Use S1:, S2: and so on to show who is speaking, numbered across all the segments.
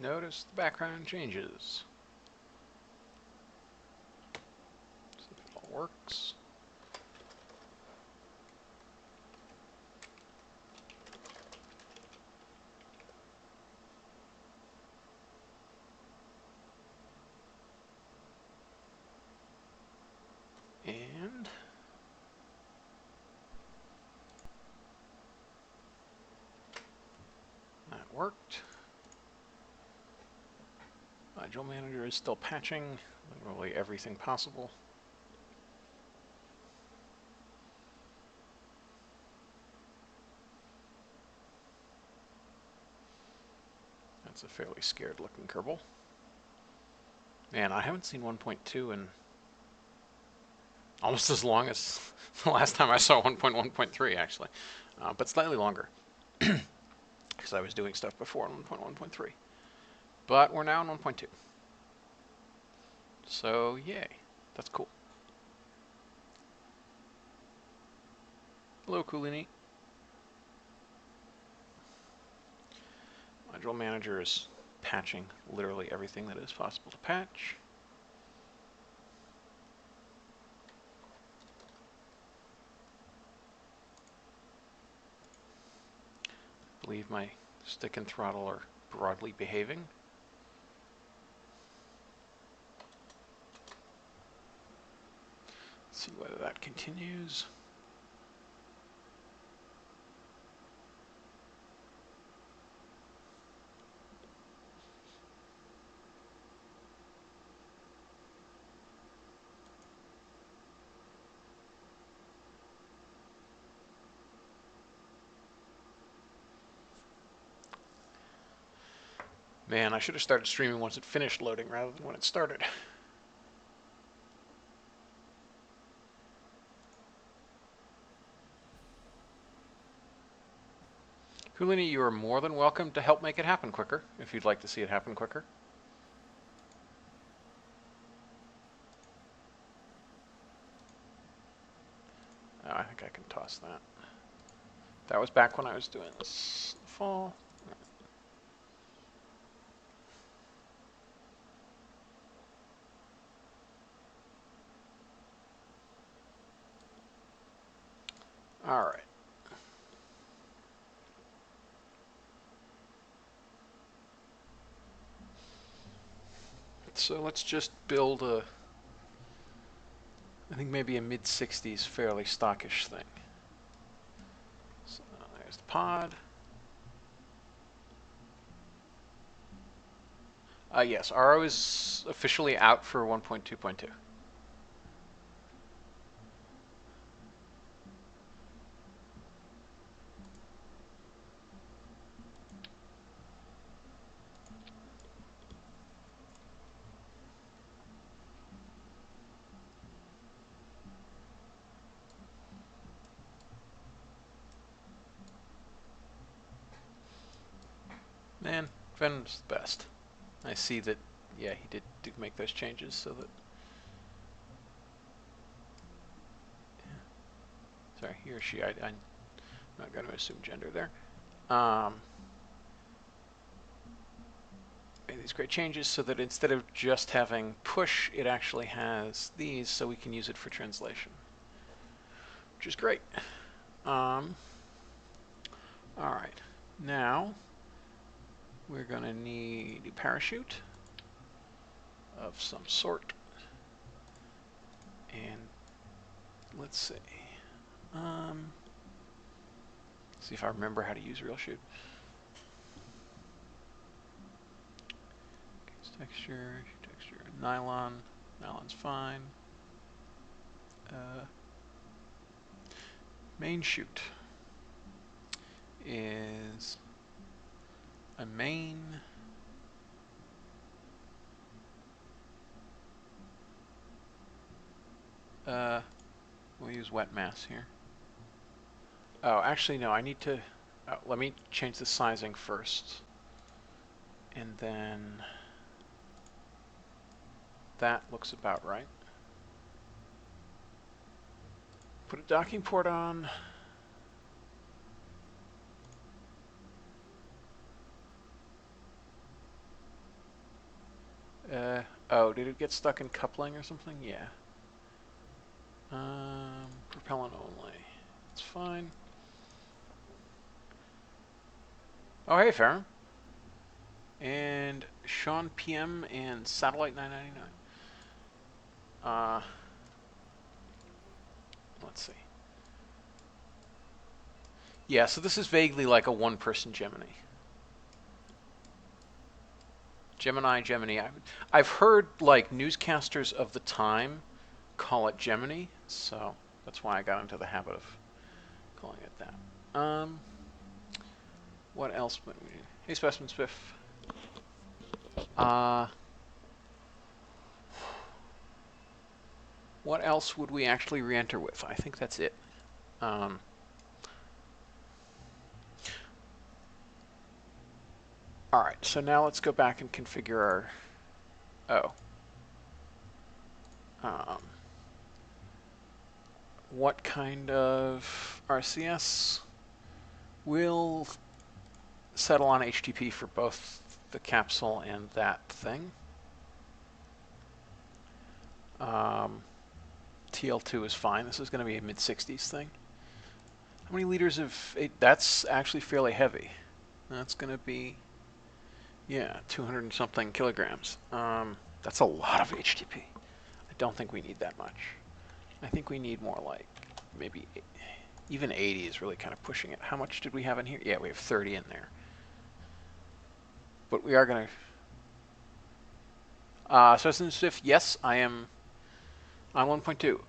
S1: Notice the background changes. See if it all works. And that worked. Module Manager is still patching literally everything possible. That's a fairly scared looking Kerbal. Man, I haven't seen 1.2 in almost as long as the last time I saw 1.1.3 actually, but slightly longer because I was doing stuff before in 1.1.3. But we're now in 1.2. So yay, that's cool. Hello, Coolini. Module Manager is patching literally everything that is possible to patch. I believe my stick and throttle are broadly behaving. Let's see whether that continues. Man, I should have started streaming once it finished loading rather than when it started. Kulini, you are more than welcome to help make it happen quicker, if you'd like to see it happen quicker. Oh, I think I can toss that. That was back when I was doing this fall. All right. So let's just build a, I think maybe a mid-60s fairly stockish thing. So there's the pod. Yes, RO is officially out for 1.2.2. Man, Venom's the best. I see that, yeah, he did make those changes so that... Yeah. Sorry, he or she, I'm not going to assume gender there. Made these great changes so that instead of just having push, it actually has these, so we can use it for translation, which is great. All right, now we're going to need a parachute of some sort. And let's see. See if I remember how to use RealShoot. Texture, nylon. Nylon's fine. Main shoot is a main. We'll use wet mass here. Oh, actually, no, I need to... let me change the sizing first. And then... that looks about right. Put a docking port on. Oh, did it get stuck in coupling or something? Yeah. Propellant only. It's fine. Oh, hey, Farron. And Sean PM and Satellite 999. Let's see. Yeah, so this is vaguely like a one-person Gemini. Gemini. I've heard like newscasters of the time call it Gemini, so that's why I got into the habit of calling it that. What else? Hey, Specimen Spiff. What else would we actually re-enter with? I think that's it. All right, so now let's go back and configure our... what kind of RCS will settle on HTTP for both the capsule and that thing? TL2 is fine. This is going to be a mid-60s thing. How many liters of... That's actually fairly heavy. That's going to be... Yeah, 200 and something kilograms. That's a lot of HTTP. I don't think we need that much. I think we need more like maybe even 80 is really kind of pushing it. How much did we have in here? Yeah, we have 30 in there. But we are going to... so since if yes, I'm 1.2.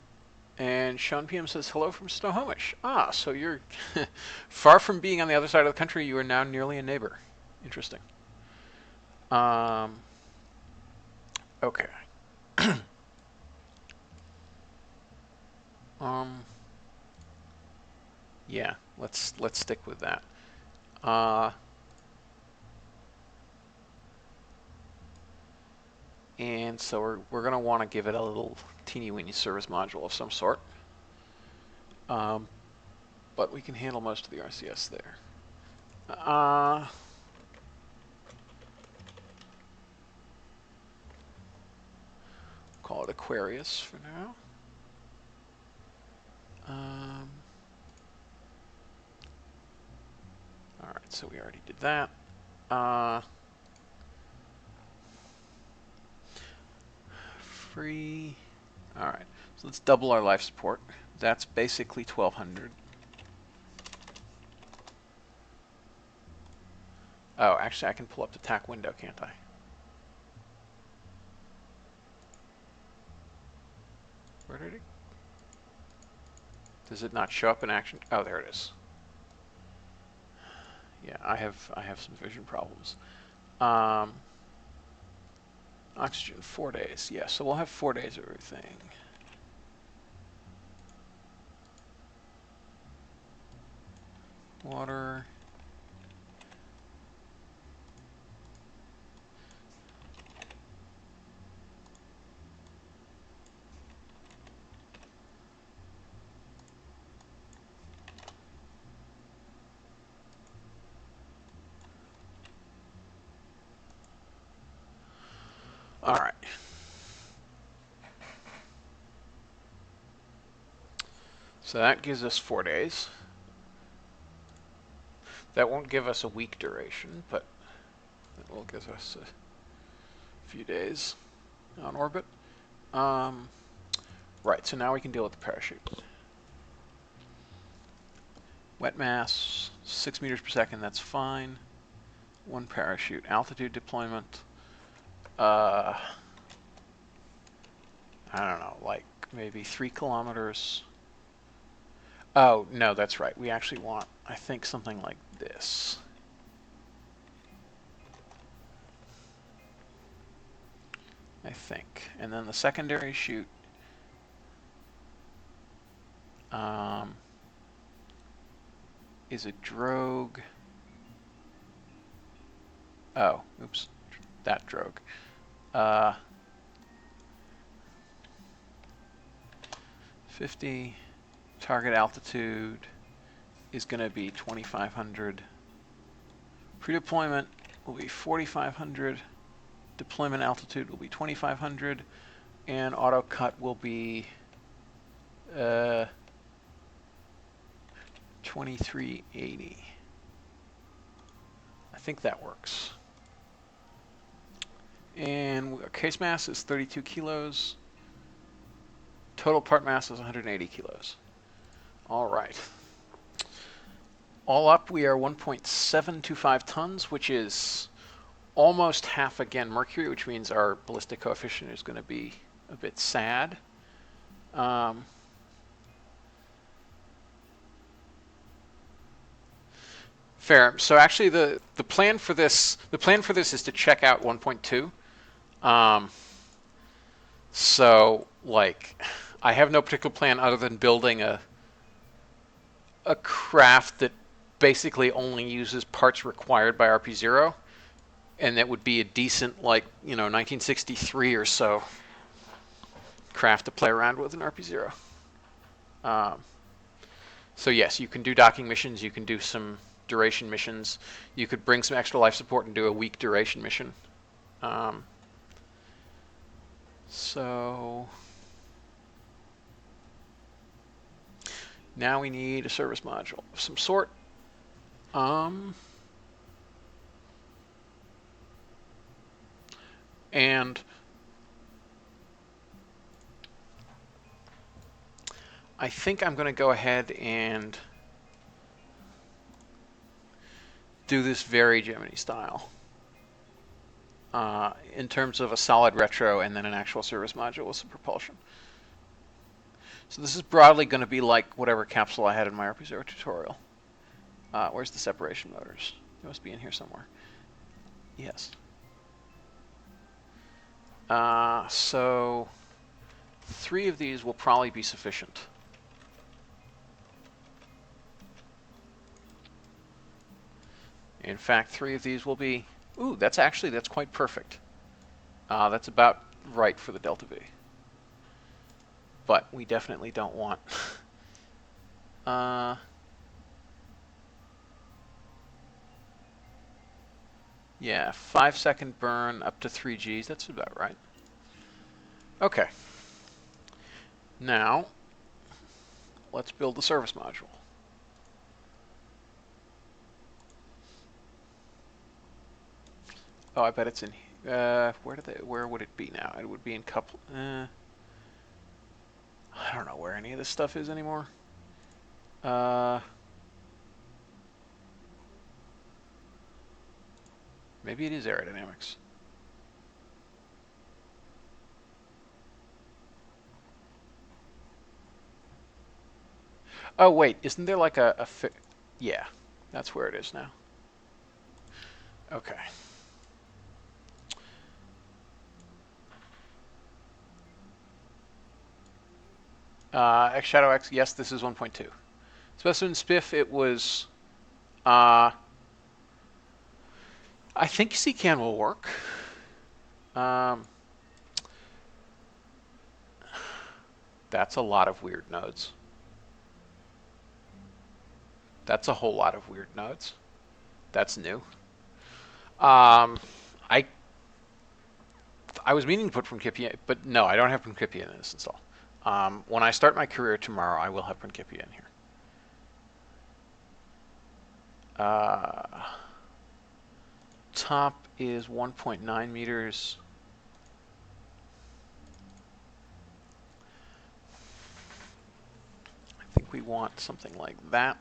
S1: And Sean PM says, hello from Snohomish. So you're far from being on the other side of the country. You are now nearly a neighbor. Interesting. Okay. Yeah, let's stick with that. And so we're going to want to give it a little teeny weeny service module of some sort. But we can handle most of the RCS there. Call it Aquarius for now. All right, so we already did that. Free. All right, so let's double our life support. That's basically 1,200. Oh, actually, I can pull up the TAC window, can't I? Where did it? Does it not show up in action? Oh, there it is. Yeah, I have some vision problems. Oxygen, 4 days. Yeah, so we'll have 4 days of everything. Water. All right. So that gives us 4 days. That won't give us a week duration, but it will give us a few days on orbit. Right, so now we can deal with the parachute. Wet mass, 6 meters per second, that's fine. 1 parachute. Altitude deployment. I don't know, like maybe 3 kilometers. Oh, no, that's right. We actually want, I think, something like this. I think. And then the secondary chute is a drogue. Oh, oops, that drogue. 50. Target altitude is going to be 2,500. Pre-deployment will be 4,500. Deployment altitude will be 2,500, and auto cut will be 2380. I think that works. And our case mass is 32 kilos. Total part mass is 180 kilos. All right. All up, we are 1.725 tons, which is almost half again Mercury, which means our ballistic coefficient is going to be a bit sad. Fair. So actually, the plan for this is to check out 1.2. So like, I have no particular plan other than building a craft that basically only uses parts required by RP0, and that would be a decent, like, 1963 or so craft to play around with in RP0. So yes, you can do docking missions, you can do some duration missions, you could bring some extra life support and do a week duration mission. So now we need a service module of some sort. And I think I'm going to go ahead and do this very Gemini style in terms of a solid retro and then an actual service module with some propulsion. So this is broadly going to be like whatever capsule I had in my RP0 tutorial. Where's the separation motors? They must be in here somewhere. Yes. So 3 of these will probably be sufficient. In fact, 3 of these will be... Ooh, that's quite perfect. That's about right for the Delta V. But we definitely don't want... yeah, 5-second burn up to 3 Gs. That's about right. Okay. Now, let's build the service module. Oh, I bet it's in here. Where would it be now? It would be in couple... I don't know where any of this stuff is anymore. Maybe it is aerodynamics. Oh, wait, isn't there like a yeah, that's where it is now. Okay. X Shadow X, yes, this is 1.2. Specimen Spiff, it was... I think CCAN will work. That's a lot of weird nodes. That's a whole lot of weird nodes. That's new. I was meaning to put Principia, but no, I don't have Principia in this install. When I start my career tomorrow, I will have Principia in here. Top is 1.9 meters. I think we want something like that.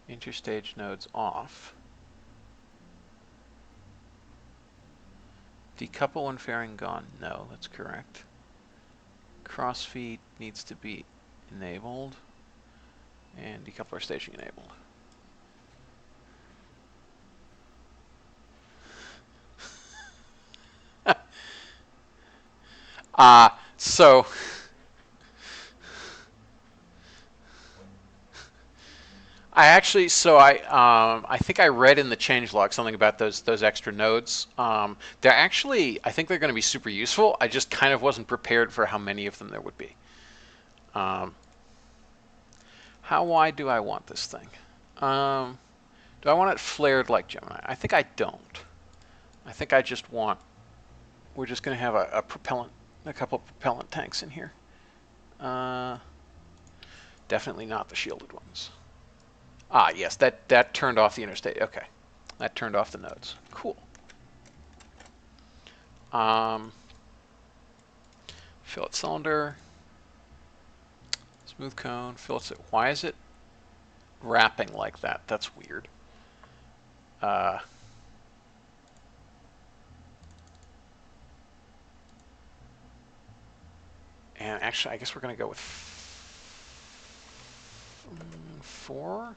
S1: Interstage nodes off. Decouple when fairing gone. No, that's correct. Crossfeed needs to be enabled. And decoupler staging enabled. So I actually, I think I read in the changelog something about those extra nodes. They're actually, I think they're going to be super useful. I just kind of wasn't prepared for how many of them there would be. Um, how wide do I want this thing? Um, do I want it flared like Gemini? I think I don't. I think I just want. We're just going to have a propellant, a couple of propellant tanks in here. Definitely not the shielded ones. Ah, yes, that turned off the interstate. Okay, that turned off the nodes. Cool. Fillet cylinder, smooth cone, fillet. Why is it wrapping like that? That's weird. And actually, I guess we're going to go with 4,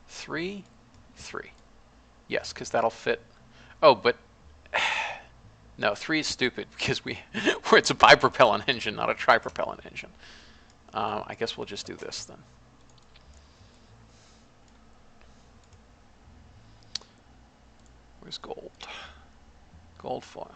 S1: 3, 3. Yes, because that'll fit. Oh, but no, 3 is stupid because it's a bipropellant engine, not a tripropellant engine. I guess we'll just do this then. Where's gold? Gold foil.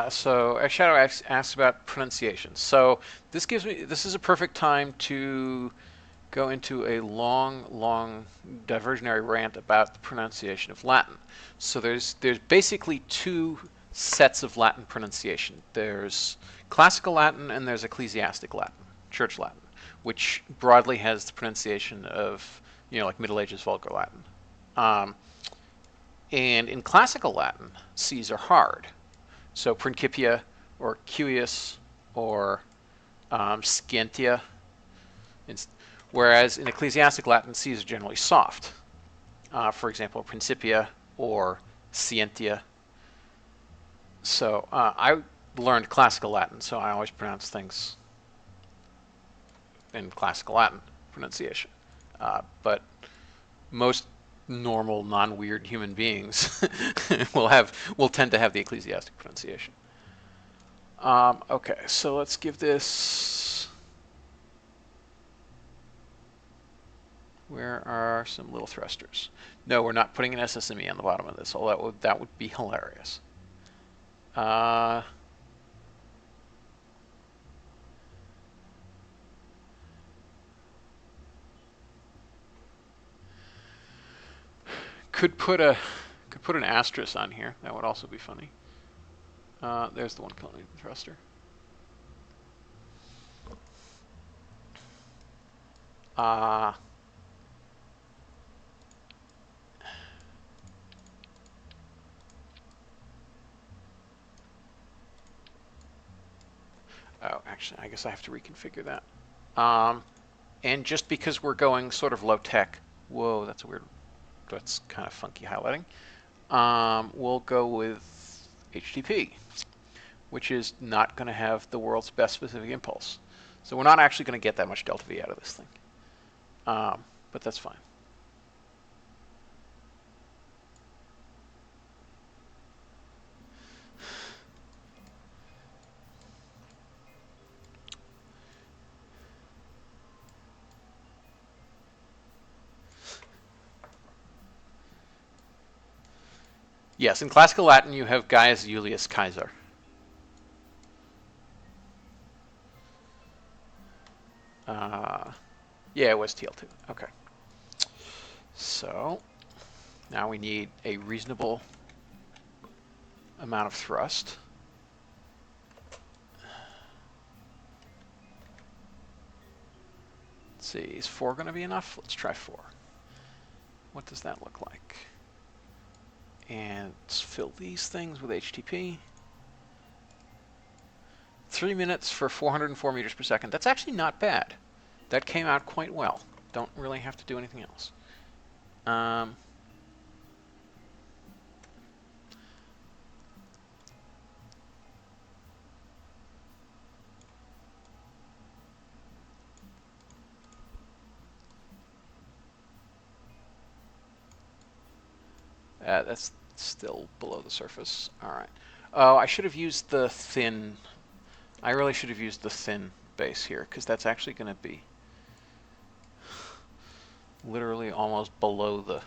S1: So Shadow asks about pronunciation. So this is a perfect time to go into a long diversionary rant about the pronunciation of Latin. So there's basically 2 sets of Latin pronunciation. There's classical Latin and there's ecclesiastic Latin, church Latin, which broadly has the pronunciation of, like Middle Ages vulgar Latin. And in classical Latin, C's are hard. So Principia or Cuius or Scientia. Whereas in ecclesiastic Latin, C's are generally soft. For example, Principia or Scientia. So I learned classical Latin, so I always pronounce things in classical Latin pronunciation. But most normal, non-weird human beings will tend to have the ecclesiastic pronunciation. Okay, so let's give this. Where are some little thrusters? No, we're not putting an SSME on the bottom of this, although that would be hilarious. Could put an asterisk on here. That would also be funny. There's the 1 kN thruster. Oh, actually, I guess I have to reconfigure that. And just because we're going sort of low tech, whoa, that's weird. That's kind of funky highlighting. We'll go with HTP, which is not going to have the world's best specific impulse. So we're not actually going to get that much delta V out of this thing. But that's fine. Yes, in classical Latin you have Gaius Julius Caesar. Yeah, it was TL2. Okay. So now we need a reasonable amount of thrust. Let's see, is 4 going to be enough? Let's try 4. What does that look like? And let's fill these things with HTP. 3 minutes for 404 meters per second. That's actually not bad. That came out quite well. Don't really have to do anything else. That's It's still below the surface. All right. Oh, I should have used the thin. I really should have used the thin base here, because that's actually going to be literally almost below the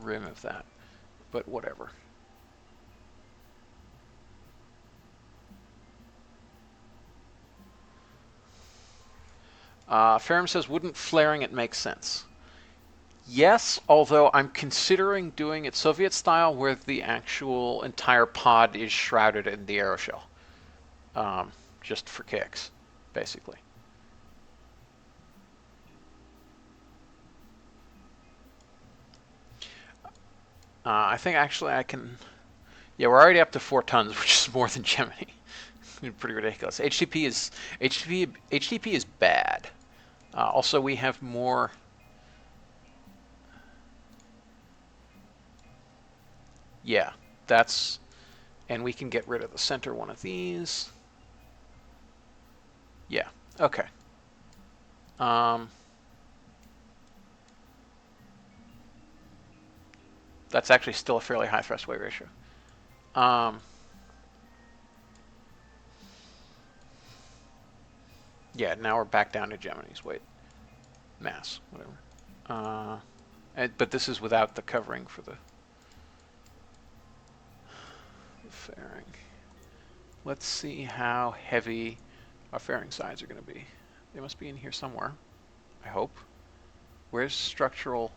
S1: rim of that. But whatever. Ferrum says, wouldn't flaring it make sense? Yes, although I'm considering doing it Soviet style, where the actual entire pod is shrouded in the aeroshell. Just for kicks, basically. I think actually I can... Yeah, we're already up to 4 tons, which is more than Gemini. Pretty ridiculous. HTP is bad. Also, we have more... Yeah, that's... And we can get rid of the center one of these. Yeah, okay. That's actually still a fairly high thrust weight ratio. Yeah, now we're back down to Gemini's weight. Mass, whatever. But this is without the covering for the fairing. Let's see how heavy our fairing sides are going to be. They must be in here somewhere, I hope. Where's structural?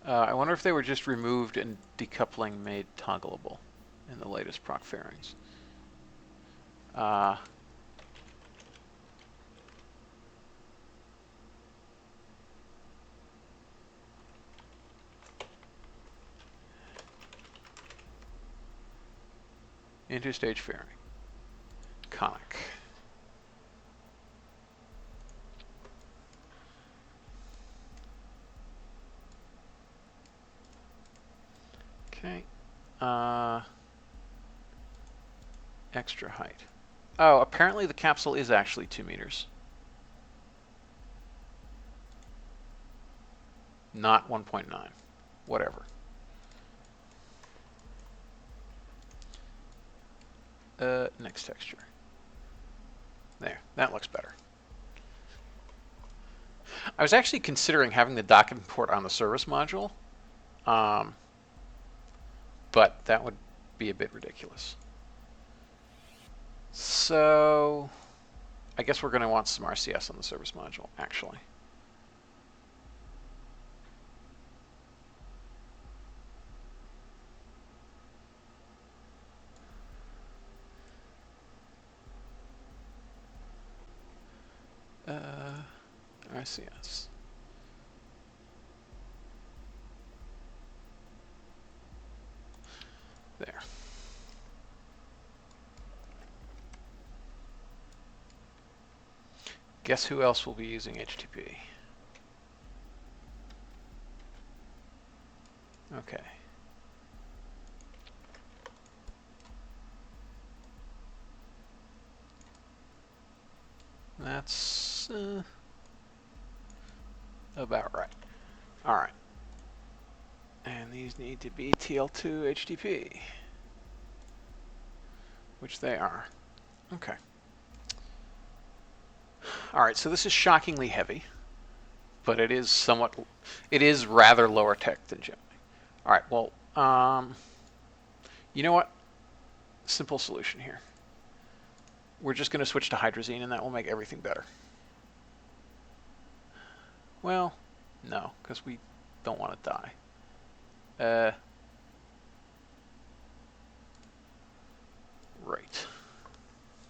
S1: I wonder if they were just removed and decoupling made toggleable in the latest proc fairings. Interstage fairing. Conic. Okay. Extra height. Oh, apparently the capsule is actually 2 meters. Not 1.9. Whatever. Next texture. There, that looks better. I was actually considering having the document port on the service module, but that would be a bit ridiculous. So I guess we're going to want some RCS on the service module, actually. RCS. There. Guess who else will be using HTTP? Okay. That's about right. All right. And these need to be TL2 HTTP, which they are. Okay. All right, so this is shockingly heavy, but it is rather lower tech than Gemini. All right, well, you know what? Simple solution here. We're just going to switch to hydrazine, and that will make everything better. Well, no, because we don't want to die. Right.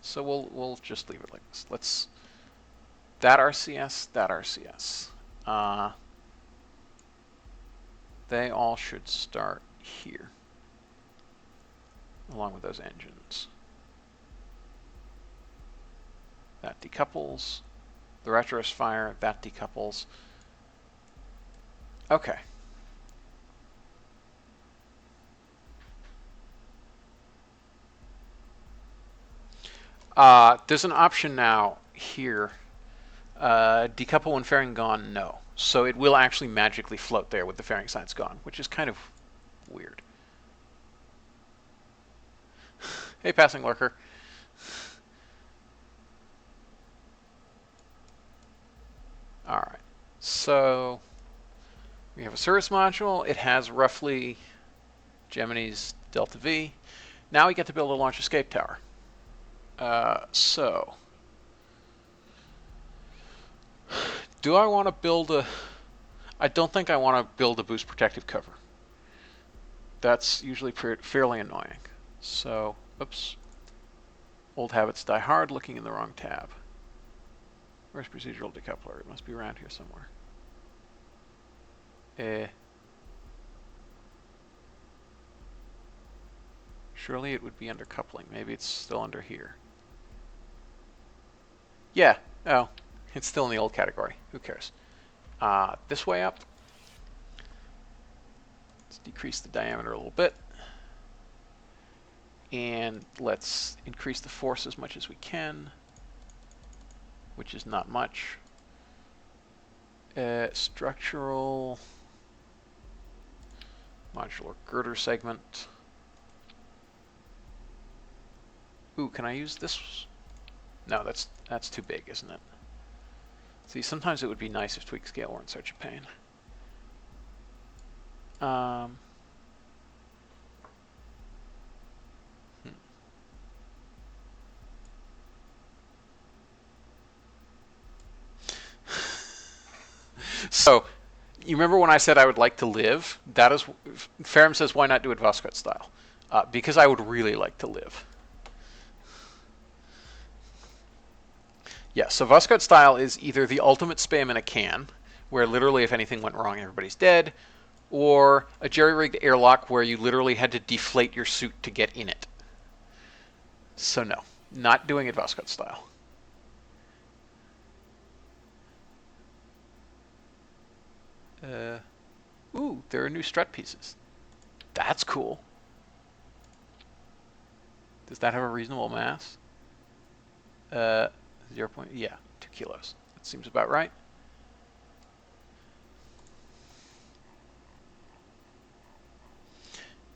S1: So we'll just leave it like this. Let's that RCS, that RCS. They all should start here, along with those engines. That decouples. The retros fire, that decouples. Okay. There's an option now here. Decouple when fairing gone, no. So it will actually magically float there with the fairing sights gone, which is kind of weird. Hey, passing lurker. All right. So we have a service module. It has roughly Gemini's delta V. Now we get to build a launch escape tower. So do I want to build a... I don't think I want to build a boost protective cover. That's usually fairly annoying. So, oops. Old habits die hard, looking in the wrong tab. Where's procedural decoupler? It must be around here somewhere. Surely it would be under coupling. Maybe it's still under here. Yeah. Oh, it's still in the old category. Who cares? This way up. Let's decrease the diameter a little bit. And let's increase the force as much as we can, which is not much. Structural modular girder segment. Ooh, can I use this? No, that's too big, isn't it? See, sometimes it would be nice if tweak scale weren't such a pain. So, you remember when I said I would like to live? That is, Ferrum says, why not do it Voskhod style? Because I would really like to live. Yeah, so Voskhod style is either the ultimate spam in a can, where literally if anything went wrong, everybody's dead, or a jerry-rigged airlock where you literally had to deflate your suit to get in it. So no, not doing it Voskhod style. Ooh, there are new strut pieces. That's cool. Does that have a reasonable mass? 0. Yeah, 2 kilos. That seems about right.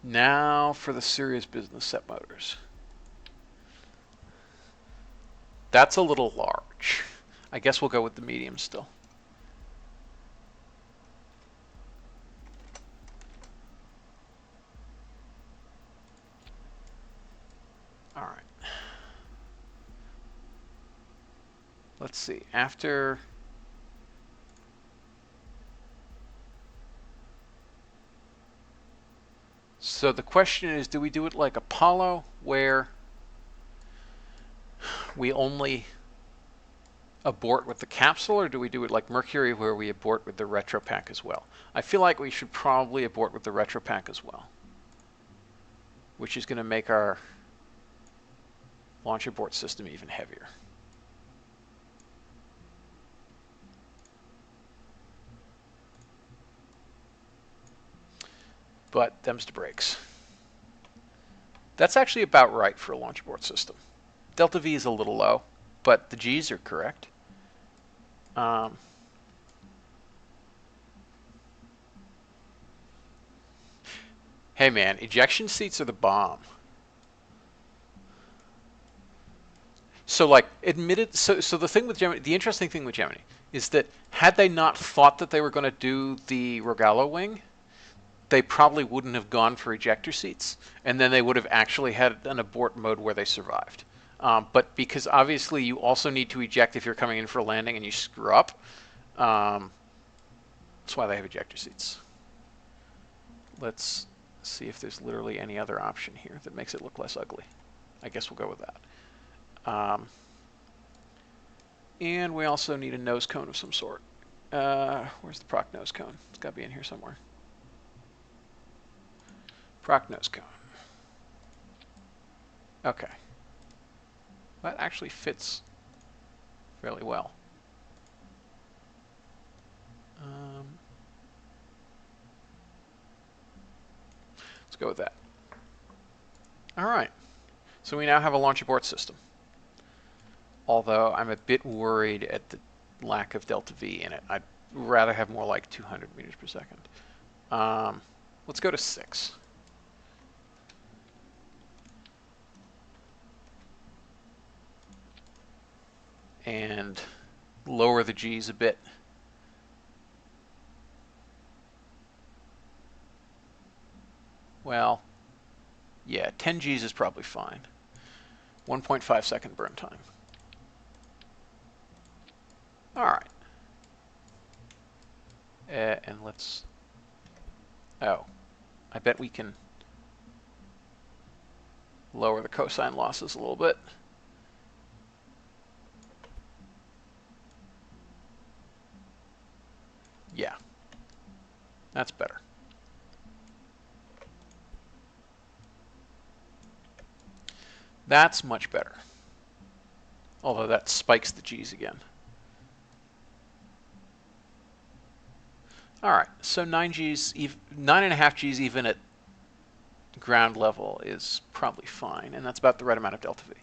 S1: Now for the serious business set motors. That's a little large. I guess we'll go with the medium still. All right. Let's see. After... So the question is, do we do it like Apollo, where we only abort with the capsule, or do we do it like Mercury, where we abort with the retro pack as well? I feel like we should probably abort with the retro pack as well, which is going to make our launch abort system even heavier. But them's the breaks. That's actually about right for a launch abort system. Delta V is a little low, but the G's are correct. Hey man, ejection seats are the bomb. So like admitted, so the thing with Gemini, the interesting thing with Gemini is that had they not thought that they were going to do the Rogallo wing, they probably wouldn't have gone for ejector seats, and then they would have actually had an abort mode where they survived. But because obviously you also need to eject if you're coming in for a landing and you screw up, that's why they have ejector seats. Let's see if there's literally any other option here that makes it look less ugly. I guess we'll go with that. And we also need a nose cone of some sort. Where's the proc nose cone? It's got to be in here somewhere. Proc nose cone. Okay. That actually fits fairly well. Let's go with that. All right. So we now have a launch abort system. Although I'm a bit worried at the lack of delta V in it. rather have more like 200 meters per second. Let's go to 6. And lower the G's a bit. Well, yeah, 10 G's is probably fine. 1.5 second burn time. All right. And let's... Oh, I bet we can lower the cosine losses a little bit. Yeah, that's better. That's much better. Although that spikes the G's again. All right, so 9.5 G's even at ground level is probably fine, and that's about the right amount of delta V.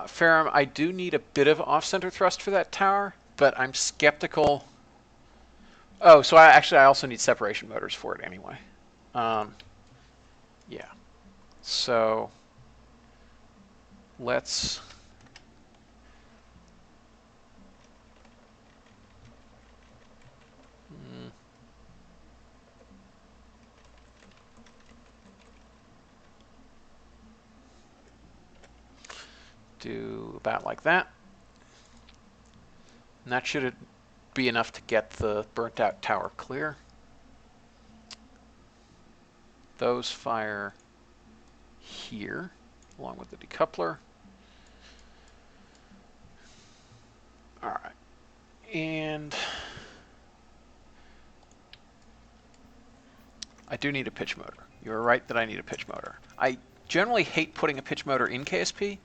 S1: Ferrum, I do need a bit of off-center thrust for that tower, but I'm skeptical. Oh, so I also need separation motors for it anyway. Yeah. So let's do about like that. And that should be enough to get the burnt out tower clear. Those fire here along with the decoupler. All right. And I do need a pitch motor. You're right that I need a pitch motor. I generally hate putting a pitch motor in KSP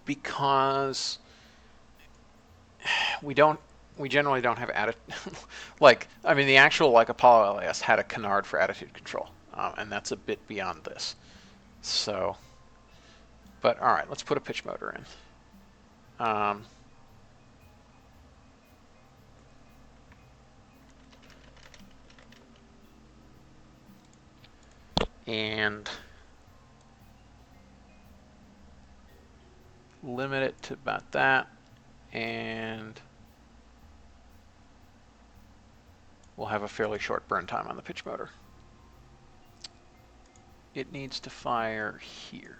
S1: because we generally don't have like, I mean, the actual like Apollo LAS had a canard for attitude control, and that's a bit beyond this. So, but all right, let's put a pitch motor in. And limit it to about that, and we'll have a fairly short burn time on the pitch motor. It needs to fire here.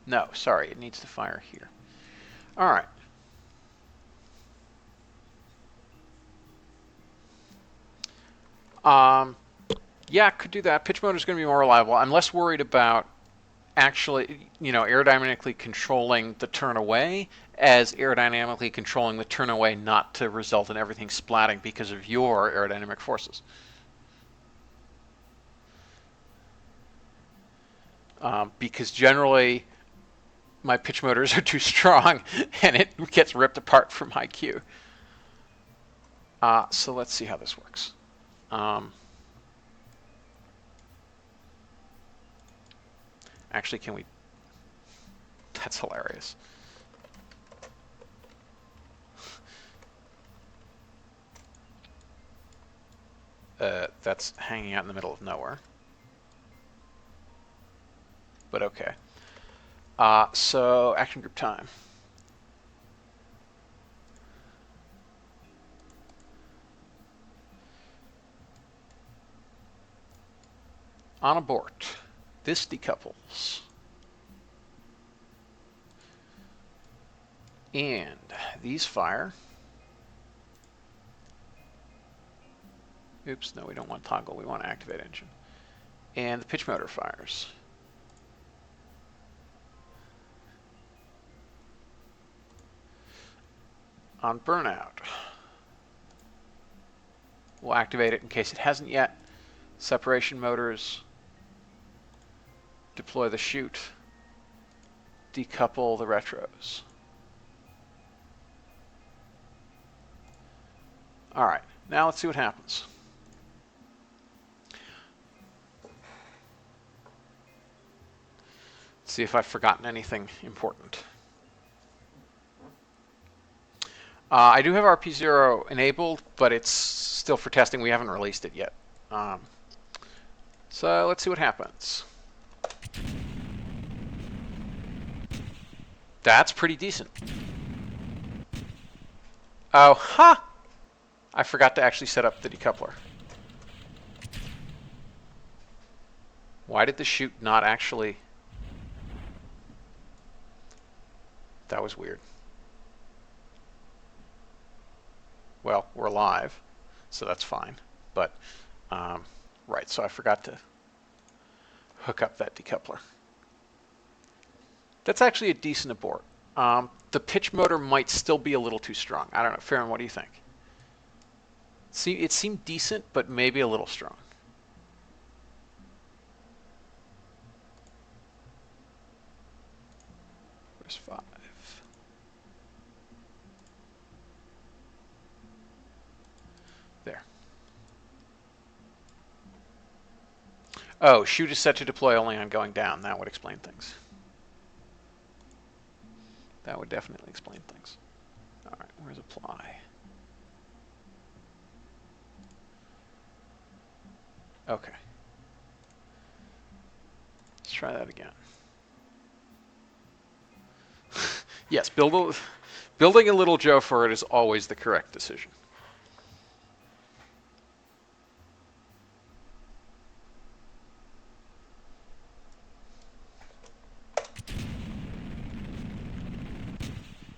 S1: No, sorry, it needs to fire here. All right. Yeah, could do that. Pitch motor is going to be more reliable. I'm less worried about actually, aerodynamically controlling the turn away as aerodynamically controlling the turn away not to result in everything splatting because of your aerodynamic forces. Because generally my pitch motors are too strong and it gets ripped apart from high Q. So let's see how this works. Actually, can we? That's hilarious. That's hanging out in the middle of nowhere. But okay. So action group time. On abort. This decouples. And these fire. Oops, no, we don't want toggle. We want activate engine. And the pitch motor fires. On burnout. We'll activate it in case it hasn't yet. Separation motors. Deploy the chute. Decouple the retros. All right, now let's see what happens. Let's see if I've forgotten anything important. I do have RP0 enabled, but it's still for testing. We haven't released it yet. So let's see what happens. That's pretty decent. Oh, ha! I forgot to actually set up the decoupler. Why did the chute not actually... That was weird. Well, we're live, so that's fine. But, right, so I forgot to hook up that decoupler. That's actually a decent abort. The pitch motor might still be a little too strong. I don't know. Farron, what do you think? See, it seemed decent, but maybe a little strong. Where's 5? There. Oh, chute is set to deploy only on going down. That would explain things. That would definitely explain things. All right, where's apply? Okay. Let's try that again. Yes, building a little Joe for it is always the correct decision.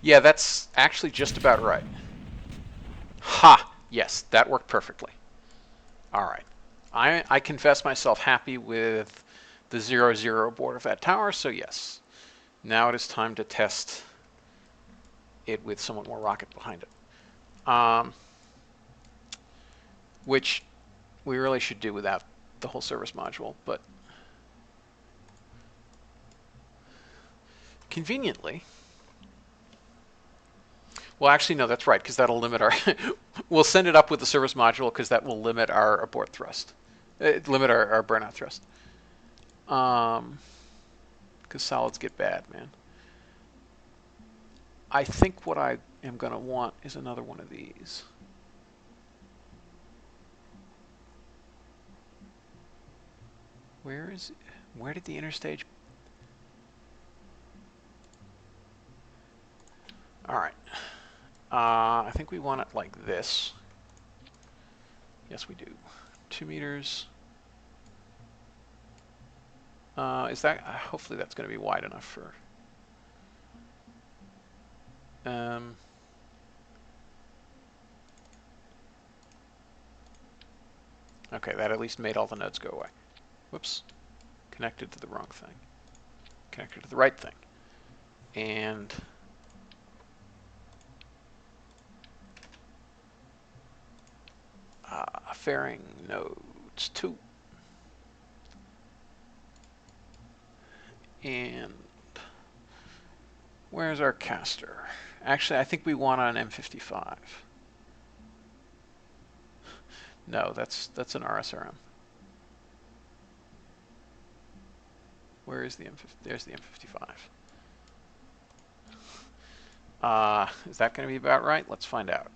S1: Yeah, that's actually just about right. Ha! Yes, that worked perfectly. All right. I confess myself happy with the 0-0 abort of that tower, so yes. Now it is time to test it with somewhat more rocket behind it. Which we really should do without the whole service module, but conveniently... Well, actually, no, that's right, because that'll limit our... We'll send it up with the service module, because that will limit our abort thrust. Limit our burnout thrust. Because solids get bad, man. I think what I am going to want is another one of these. Where did the interstage... All right. I think we want it like this. Yes, we do. 2 meters. Is that... hopefully that's going to be wide enough for... okay, that at least made all the nodes go away. Whoops. Connected to the wrong thing. Connected to the right thing. And... fairing nodes 2. And where's our caster? Actually, I think we want an M55. No, that's an RSRM. Where is the M50? There's the M55. Is that going to be about right? Let's find out.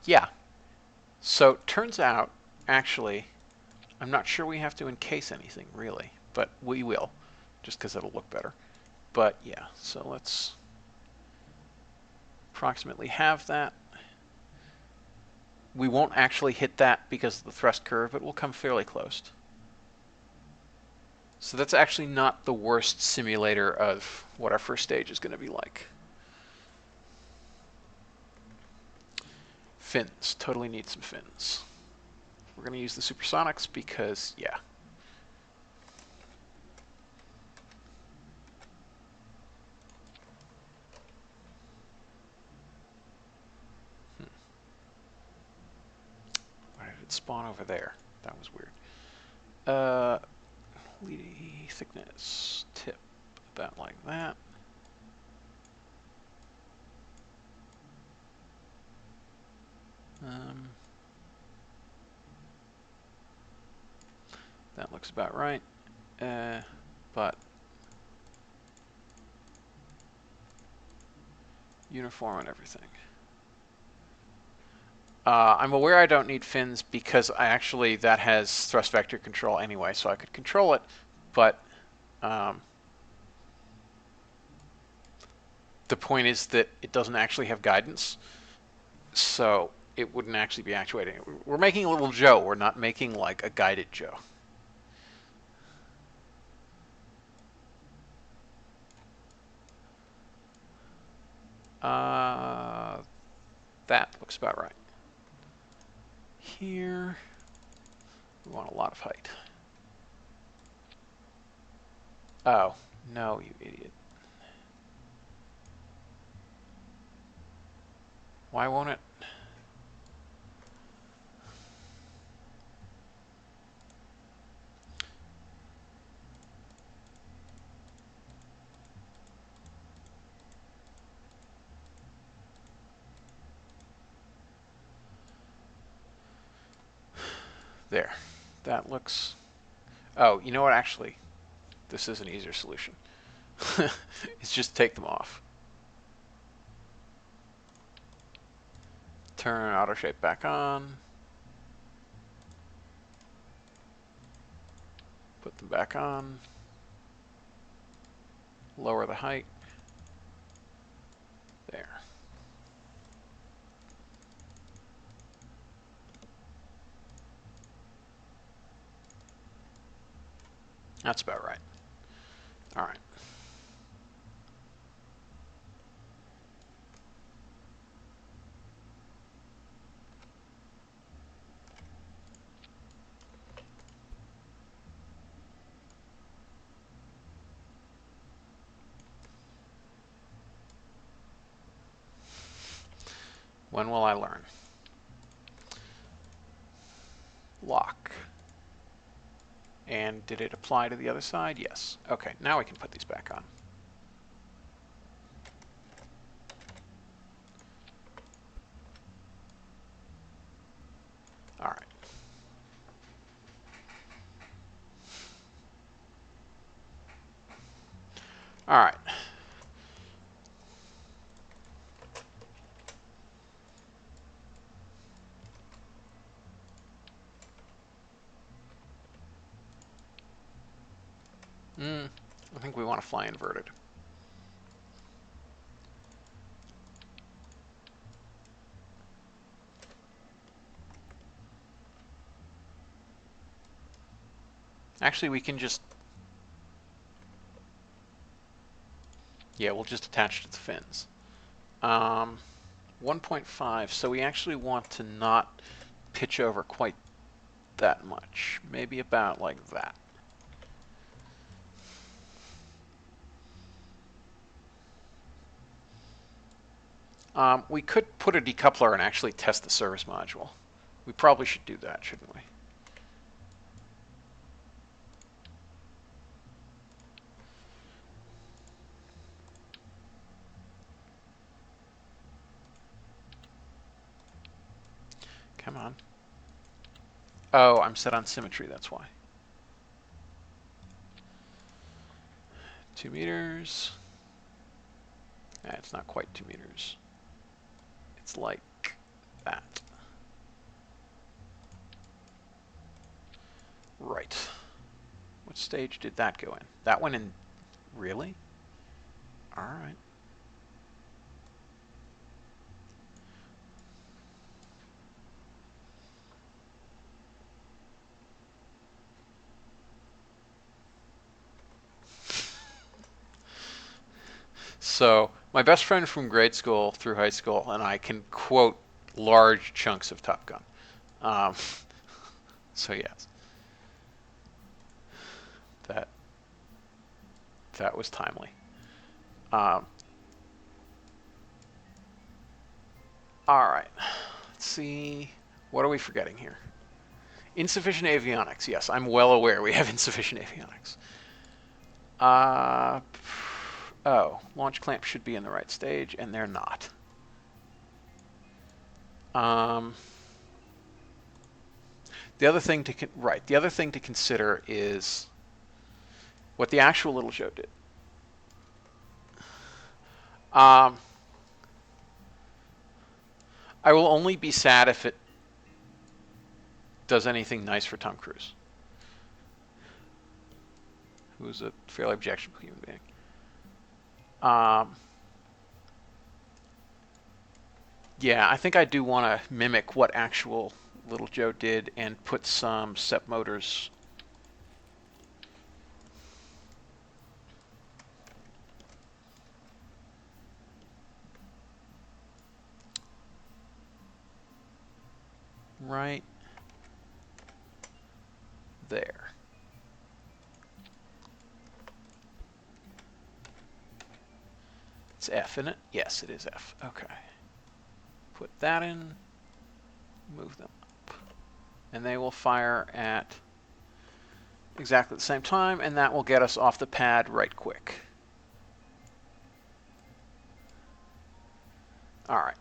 S1: Yeah. So turns out, actually, I'm not sure we have to encase anything, really. But we will, just because it'll look better. But yeah, so let's approximately have that. We won't actually hit that because of the thrust curve, but we'll come fairly close. So that's actually not the worst simulator of what our first stage is going to be like. Fins. Totally need some fins. We're going to use the supersonics because, yeah. Why did it spawn over there? That was weird. lead thickness tip about like that. That looks about right, but uniform and everything. I'm aware I don't need fins because that has thrust vector control anyway, so I could control it, but the point is that it doesn't actually have guidance, so it wouldn't actually be actuating it. We're making a little Joe. We're not making like a guided Joe. That looks about right. Here, we want a lot of height. Oh, no, you idiot. Why won't it? There. That looks... Oh, you know what? Actually, this is an easier solution. It's just take them off. Turn auto shape back on. Put them back on. Lower the height. There. That's about right. All right. When will I learn? Lock. And did it apply to the other side? Yes. Okay, now we can put these back on. All right. All right. I think we want to fly inverted. Actually, we can just... Yeah, we'll just attach it to the fins. 1.5, so we actually want to not pitch over quite that much. Maybe about like that. We could put a decoupler and actually test the service module. We probably should do that, shouldn't we? Come on. Oh, I'm set on symmetry, that's why. 2 meters. It's not quite 2 meters. It's like that. Right. What stage did that go in? That went in... Really? All right. So my best friend from grade school through high school and I can quote large chunks of Top Gun. So yes, that was timely. All right, let's see. What are we forgetting here? Insufficient avionics. Yes, I'm well aware we have insufficient avionics. Oh, launch clamp should be in the right stage, and they're not. The other thing to consider is what the actual Little Joe did. I will only be sad if it does anything nice for Tom Cruise, who's a fairly objectionable human being. Yeah, I think I do want to mimic what actual Little Joe did and put some SEP motors. Right there. It's F, isn't it? Yes, it is F. Okay. Put that in, move them up. And they will fire at exactly the same time, and that will get us off the pad right quick. All right.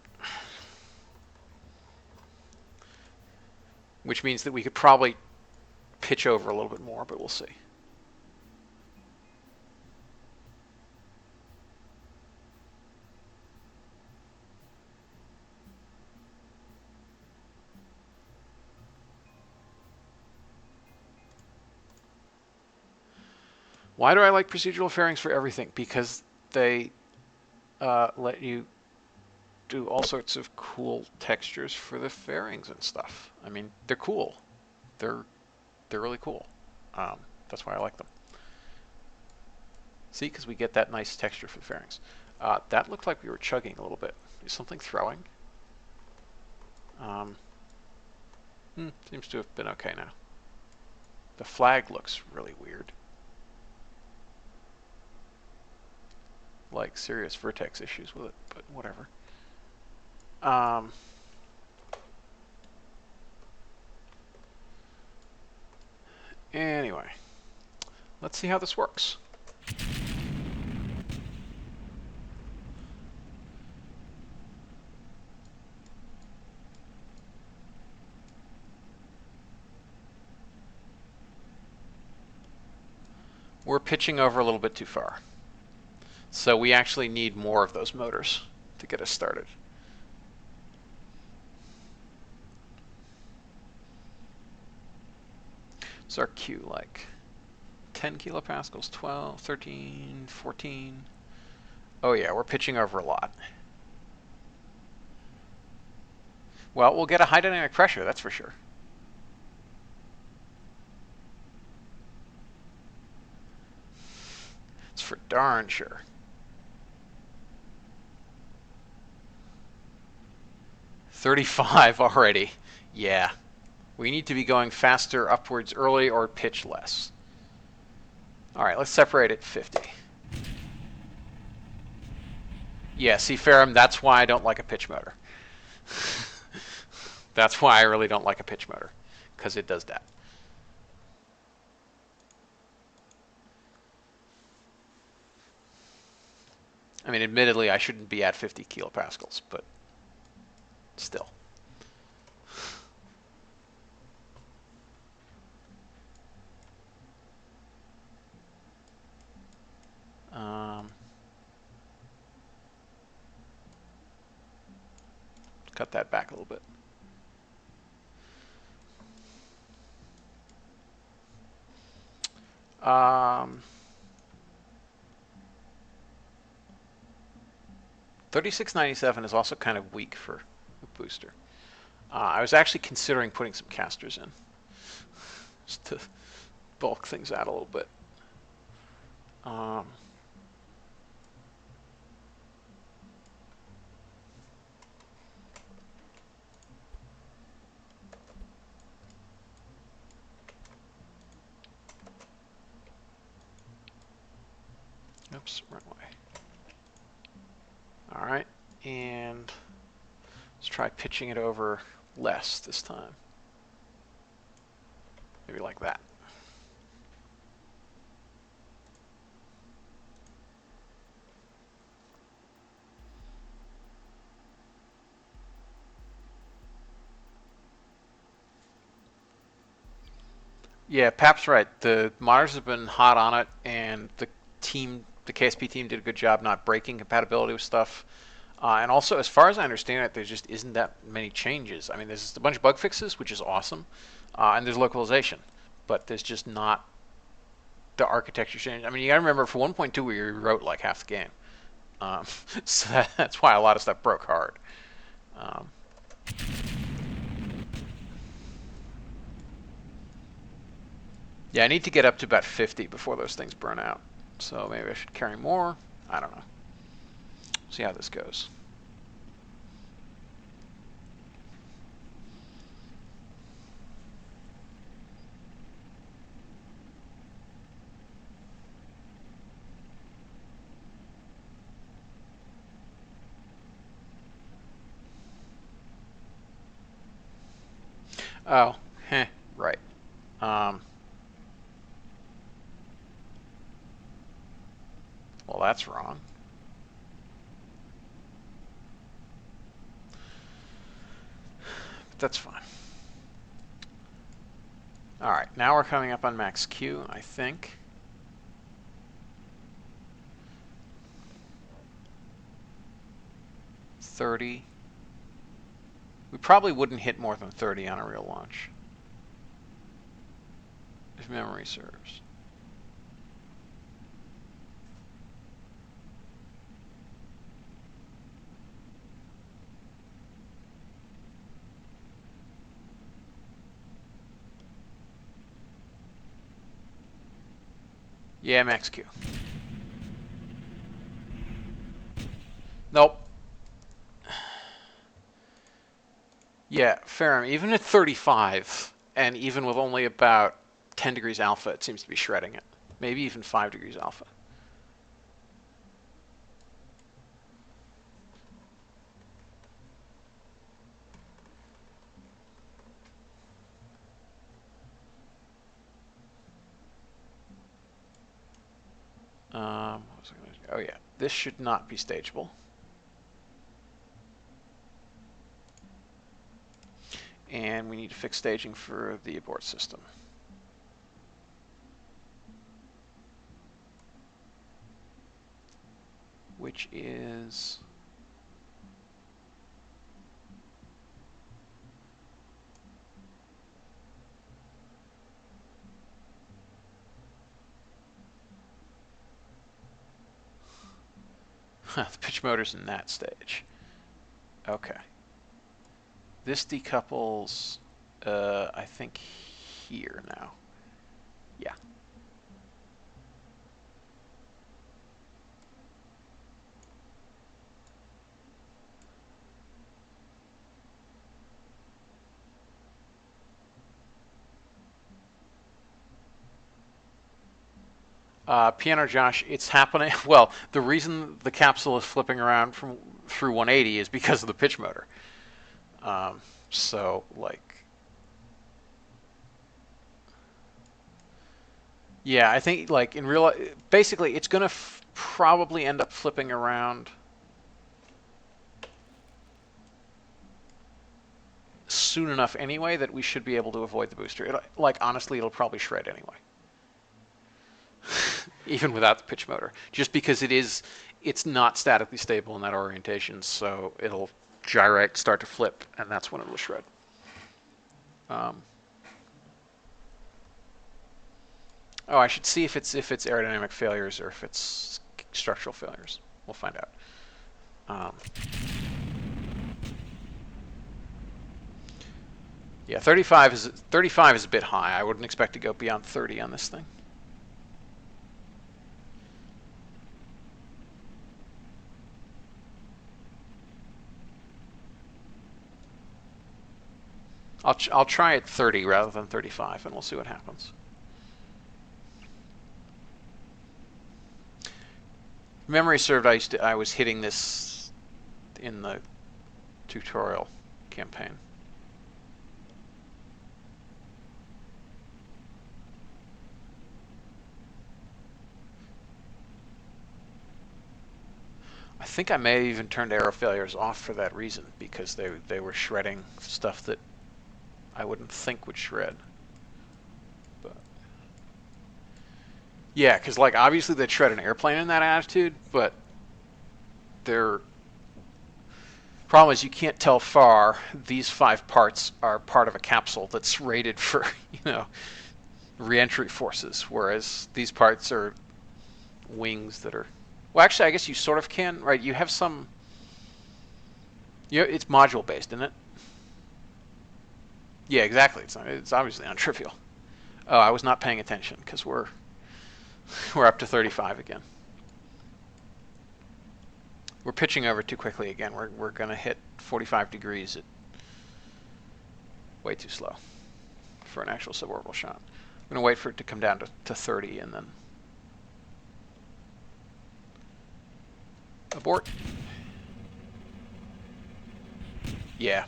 S1: Which means that we could probably pitch over a little bit more, but we'll see. Why do I like procedural fairings for everything? Because they let you do all sorts of cool textures for the fairings and stuff. I mean, they're cool. They're really cool. That's why I like them. See, because we get that nice texture for the fairings. That looked like we were chugging a little bit. Is something throwing? Seems to have been okay now. The flag looks really weird. Like serious vertex issues with it, but whatever. Anyway, let's see how this works. We're pitching over a little bit too far. So we actually need more of those motors to get us started. What's our Q like? 10 kilopascals, 12, 13, 14. Oh yeah, we're pitching over a lot. Well, we'll get a high dynamic pressure, that's for sure. It's for darn sure. $35 already. Yeah. We need to be going faster upwards early or pitch less. All right, let's separate at 50. Yeah, see, Ferrum, that's why I don't like a pitch motor. That's why I really don't like a pitch motor, because it does that. I mean, admittedly, I shouldn't be at 50 kilopascals, but still. Cut that back a little bit. $36.97 is also kind of weak for a booster. I was actually considering putting some casters in, just to bulk things out a little bit. Oops, wrong way. All right, and let's try pitching it over less this time. Maybe like that. Yeah, Pap's right. The modders have been hot on it, and the KSP team did a good job not breaking compatibility with stuff. And also, as far as I understand it, there just isn't that many changes. I mean, there's a bunch of bug fixes, which is awesome, and there's localization, but there's just not the architecture change. I mean, you got to remember, for 1.2, we rewrote like half the game, so that's why a lot of stuff broke hard. Um, yeah, I need to get up to about 50 before those things burn out. So maybe I should carry more. I don't know. See how this goes. Oh, right. Um, well, that's wrong. But that's fine. All right, now we're coming up on max Q, I think. $30. We probably wouldn't hit more than 30 on a real launch, if memory serves. Yeah, max Q. Nope. Yeah, fair. Even at 35, and even with only about 10 degrees alpha, it seems to be shredding it. Maybe even 5 degrees alpha. What was I gonna do? Oh yeah, this should not be stageable. And we need to fix staging for the abort system. Which is... the pitch motor's in that stage. Okay. This decouples, I think, here now. Yeah. Piano Josh, it's happening. Well, the reason the capsule is flipping around from through 180 is because of the pitch motor. So, like, yeah, I think, like, in real, basically, it's going to probably end up flipping around soon enough anyway that we should be able to avoid the booster. Like, honestly, it'll probably shred anyway. Even without the pitch motor, just because it's not statically stable in that orientation, so it'll gyrate, start to flip, and that's when it'll shred. Oh, I should see if it's aerodynamic failures or if it's structural failures. We'll find out. Yeah, 35 is a bit high. I wouldn't expect to go beyond 30 on this thing. I'll try at 30 rather than 35, and we'll see what happens. Memory served, I was hitting this in the tutorial campaign. think I may have even turned aero failures off for that reason, because they were shredding stuff that I wouldn't think would shred. But yeah, because like obviously they'd shred an airplane in that attitude, but their problem is you can't tell far. These 5 parts are part of a capsule that's rated for, reentry forces, whereas these parts are wings that are... Well, actually, I guess you sort of can, right? You have some... it's module-based, isn't it? Yeah, exactly. It's obviously non-trivial. Oh, I was not paying attention, because we're up to 35 again. We're pitching over too quickly again. We're going to hit 45 degrees at way too slow for an actual suborbital shot. I'm going to wait for it to come down to 30 and then abort. Yeah,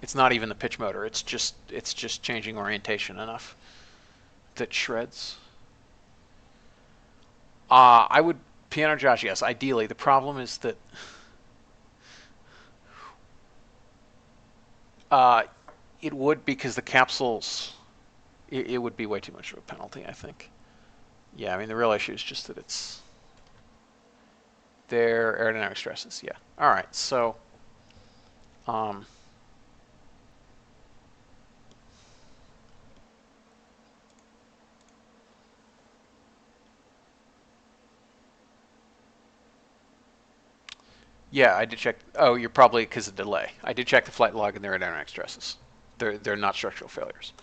S1: it's not even the pitch motor. It's just changing orientation enough that shreds. I would piano Josh, yes, ideally. The problem is that it would, because the capsules, it would be way too much of a penalty, I think. Yeah, I mean, the real issue is just that it's their aerodynamic stresses. Yeah. All right. So, yeah, I did check. Oh, you're probably because of delay. I did check the flight log and their aerodynamic stresses. They're not structural failures.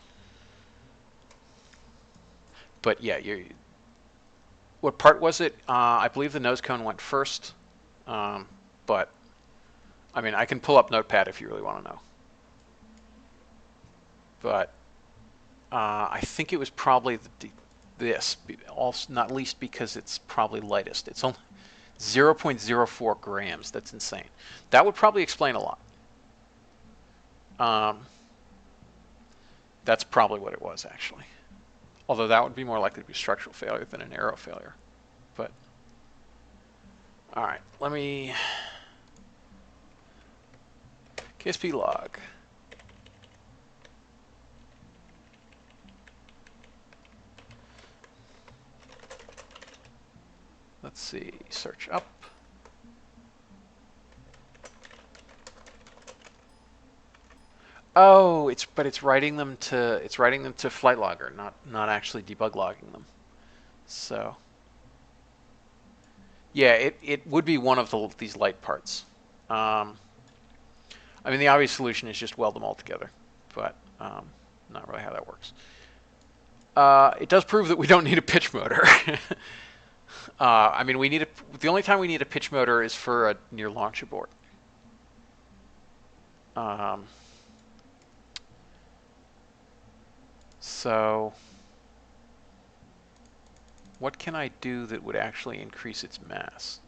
S1: But yeah, what part was it? I believe the nose cone went first, but I mean, I can pull up Notepad if you really want to know. But I think it was probably this, also not least because it's probably lightest. It's only 0.04 grams. That's insane. That would probably explain a lot. That's probably what it was, actually. Although that would be more likely to be structural failure than an aero failure. But, all right, let me... KSP log. Let's see, search up. Oh, but it's writing them to flight logger, not actually debug logging them. So yeah, it would be one of these light parts. I mean, the obvious solution is just weld them all together, but not really how that works. It does prove that we don't need a pitch motor. I mean, the only time we need a pitch motor is for a near launch abort. So what can I do that would actually increase its mass?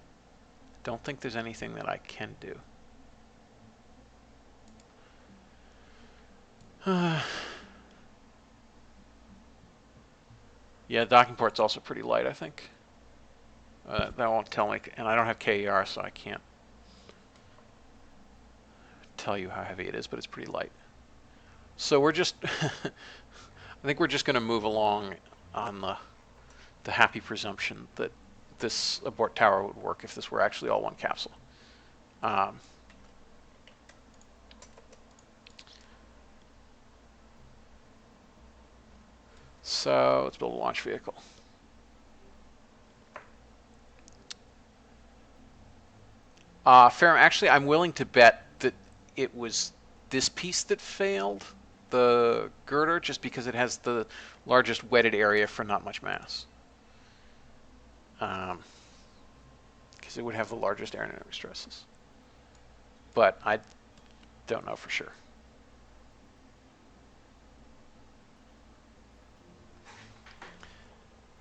S1: Don't think there's anything that I can do. Yeah, docking port's also pretty light, I think. That won't tell me, and I don't have KER, so I can't tell you how heavy it is, but it's pretty light. So we're just, I think we're just going to move along on the happy presumption that this abort tower would work if this were actually all one capsule. So let's build a launch vehicle. Actually, I'm willing to bet that it was this piece that failed, the girder, just because it has the largest wetted area for not much mass. Because it would have the largest aerodynamic stresses. But I don't know for sure.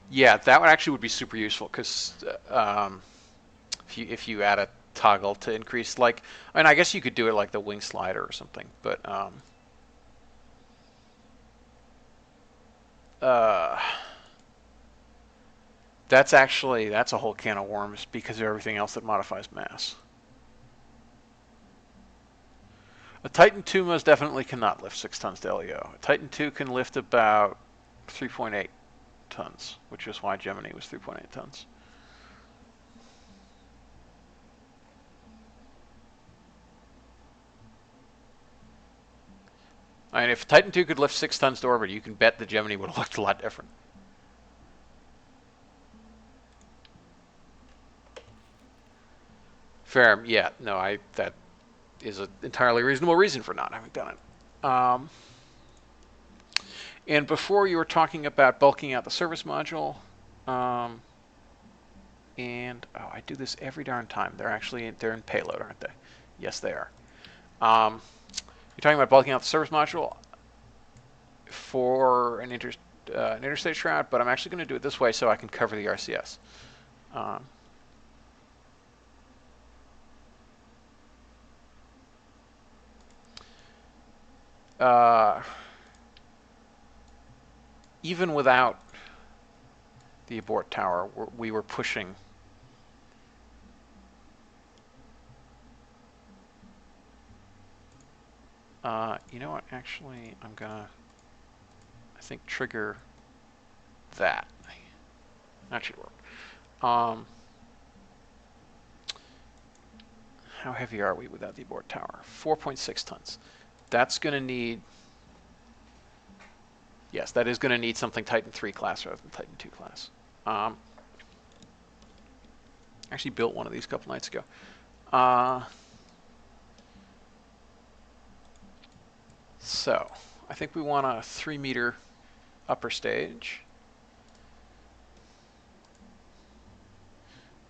S1: Yeah, that one actually would be super useful, because if you add a toggle to increase, like, I mean, I guess you could do it like the wing slider or something, but that's a whole can of worms because of everything else that modifies mass. A Titan II most definitely cannot lift 6 tons to LEO. A Titan II can lift about 3.8 tons, which is why Gemini was 3.8 tons. I mean, if Titan II could lift 6 tons to orbit, you can bet the Gemini would have looked a lot different. Fair, yeah, no, that is an entirely reasonable reason for not having done it. And before you were talking about bulking out the service module, and I do this every darn time. They're in payload, aren't they? Yes, they are. You're talking about bulking out the service module for an interstate shroud, but I'm actually going to do it this way so I can cover the RCS. Even without the abort tower, we were pushing. You know what? Actually, I'm gonna, I think, trigger that. That should work. How heavy are we without the abort tower? 4.6 tons. That's going to need, yes, that is going to need something Titan 3 class rather than Titan 2 class. Actually built one of these a couple nights ago. So, I think we want a 3-meter upper stage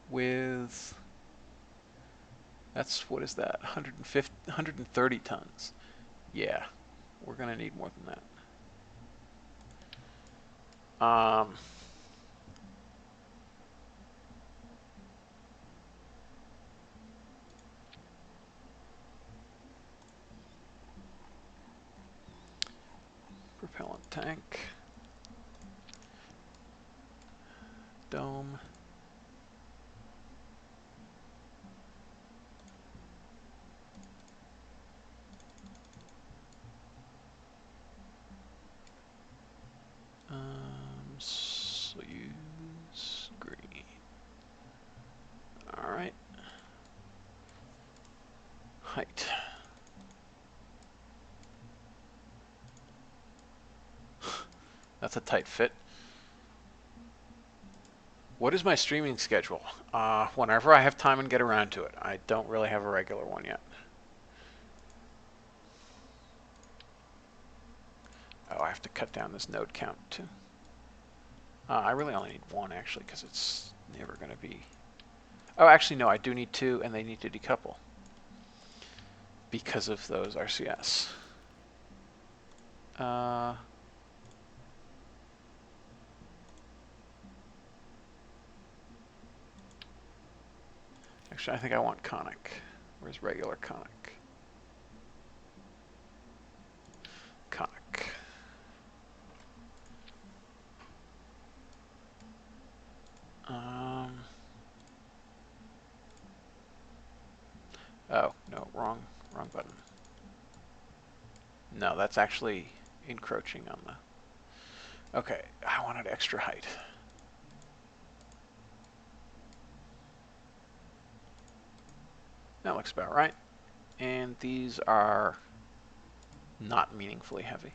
S1: with, what is that, 130 tons. Yeah, we're going to need more than that. Propellant tank. Dome. Soyuz green. All right. Height. That's a tight fit. What is my streaming schedule? Whenever I have time and get around to it. I don't really have a regular one yet. Oh, I have to cut down this node count too. I really only need one actually because it's never going to be. Oh, actually no, I do need 2 and they need to decouple because of those RCS. Actually, I think I want conic. Where's regular conic? Conic. Oh, no, wrong button. No, that's actually encroaching on the... Okay, I wanted extra height. That looks about right. And these are not meaningfully heavy.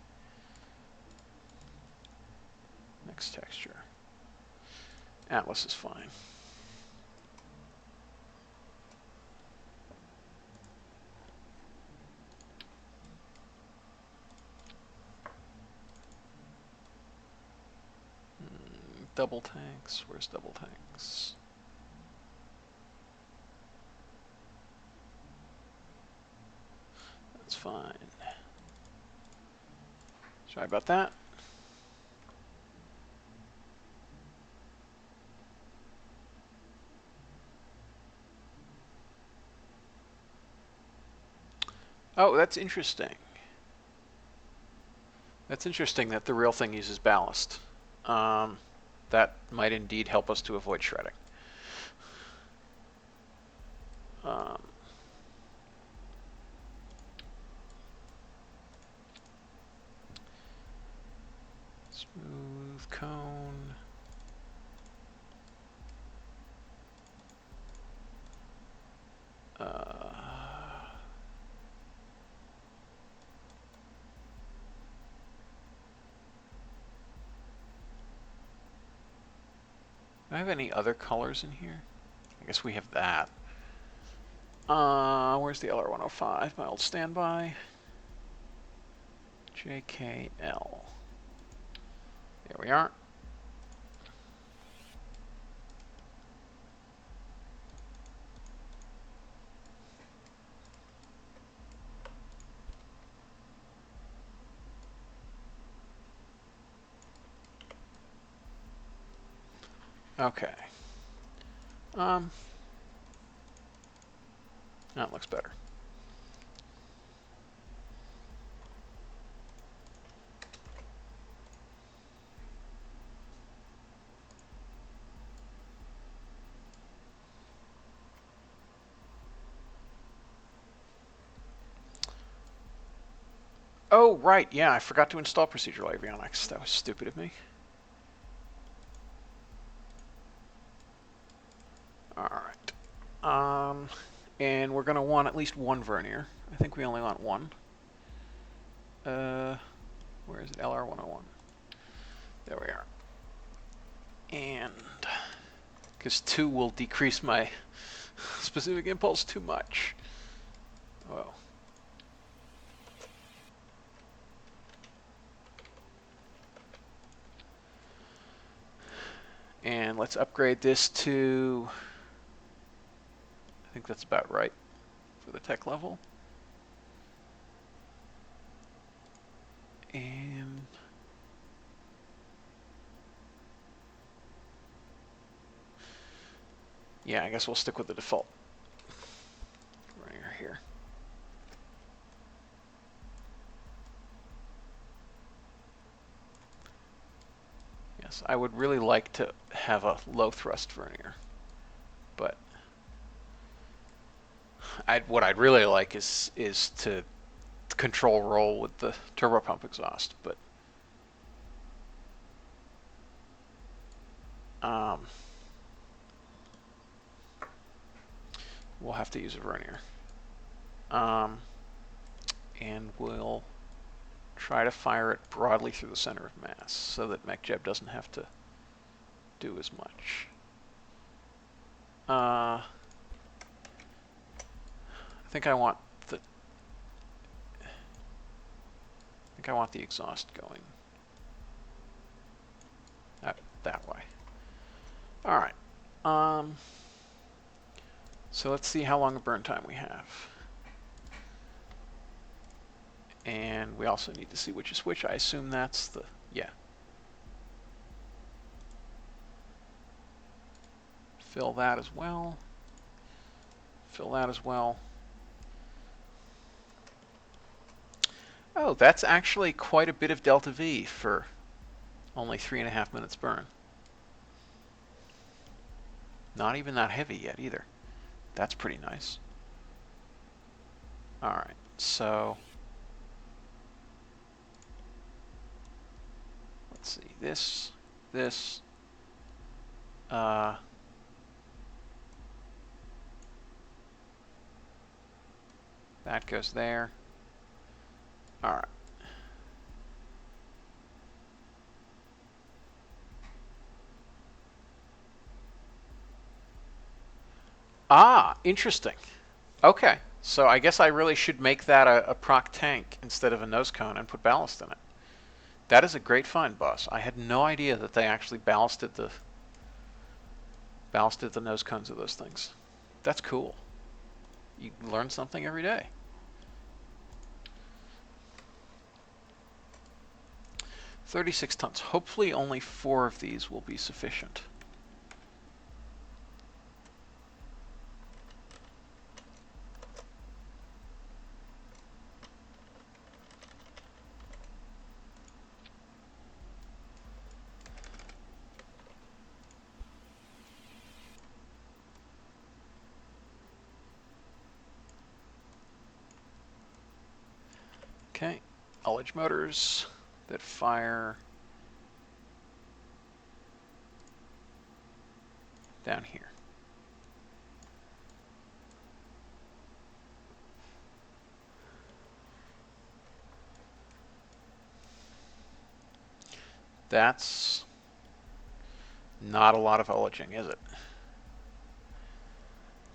S1: Next texture. Atlas is fine. Double tanks. Where's double tanks? That's fine. Sorry about that. Oh, that's interesting. That's interesting that the real thing uses ballast. That might indeed help us to avoid shredding. Smooth cone. Do I have any other colors in here? I guess we have that. Where's the LR105? My old standby. JKL. There we are. Okay. That looks better. Oh, right, yeah, I forgot to install procedural avionics. That was stupid of me. Alright. And we're going to want at least one vernier. I think we only want one. Where is it? LR101. There we are. And because 2 will decrease my specific impulse too much. Well. And let's upgrade this to, I think that's about right for the tech level. And yeah, I guess we'll stick with the default vernier here. Yes, I would really like to have a low thrust vernier, but what I'd really like is to control roll with the turbopump exhaust, but we'll have to use a vernier. And we'll try to fire it broadly through the center of mass so that MechJeb doesn't have to do as much. I think I want the exhaust going that way. All right. So let's see how long a burn time we have. And we also need to see which is which. I assume that's the, yeah. Fill that as well. Fill that as well. Oh, that's actually quite a bit of delta V for only 3.5 minutes burn. Not even that heavy yet either. That's pretty nice. All right, so let's see, this, that goes there. All right. Ah, interesting. Okay, so I guess I really should make that a proc tank instead of a nose cone and put ballast in it. That is a great find, boss. I had no idea that they actually ballasted the nose cones of those things. That's cool. You learn something every day. $36 tons. Hopefully only 4 of these will be sufficient. Okay, ullage motors that fire down here. That's not a lot of ullaging, is it?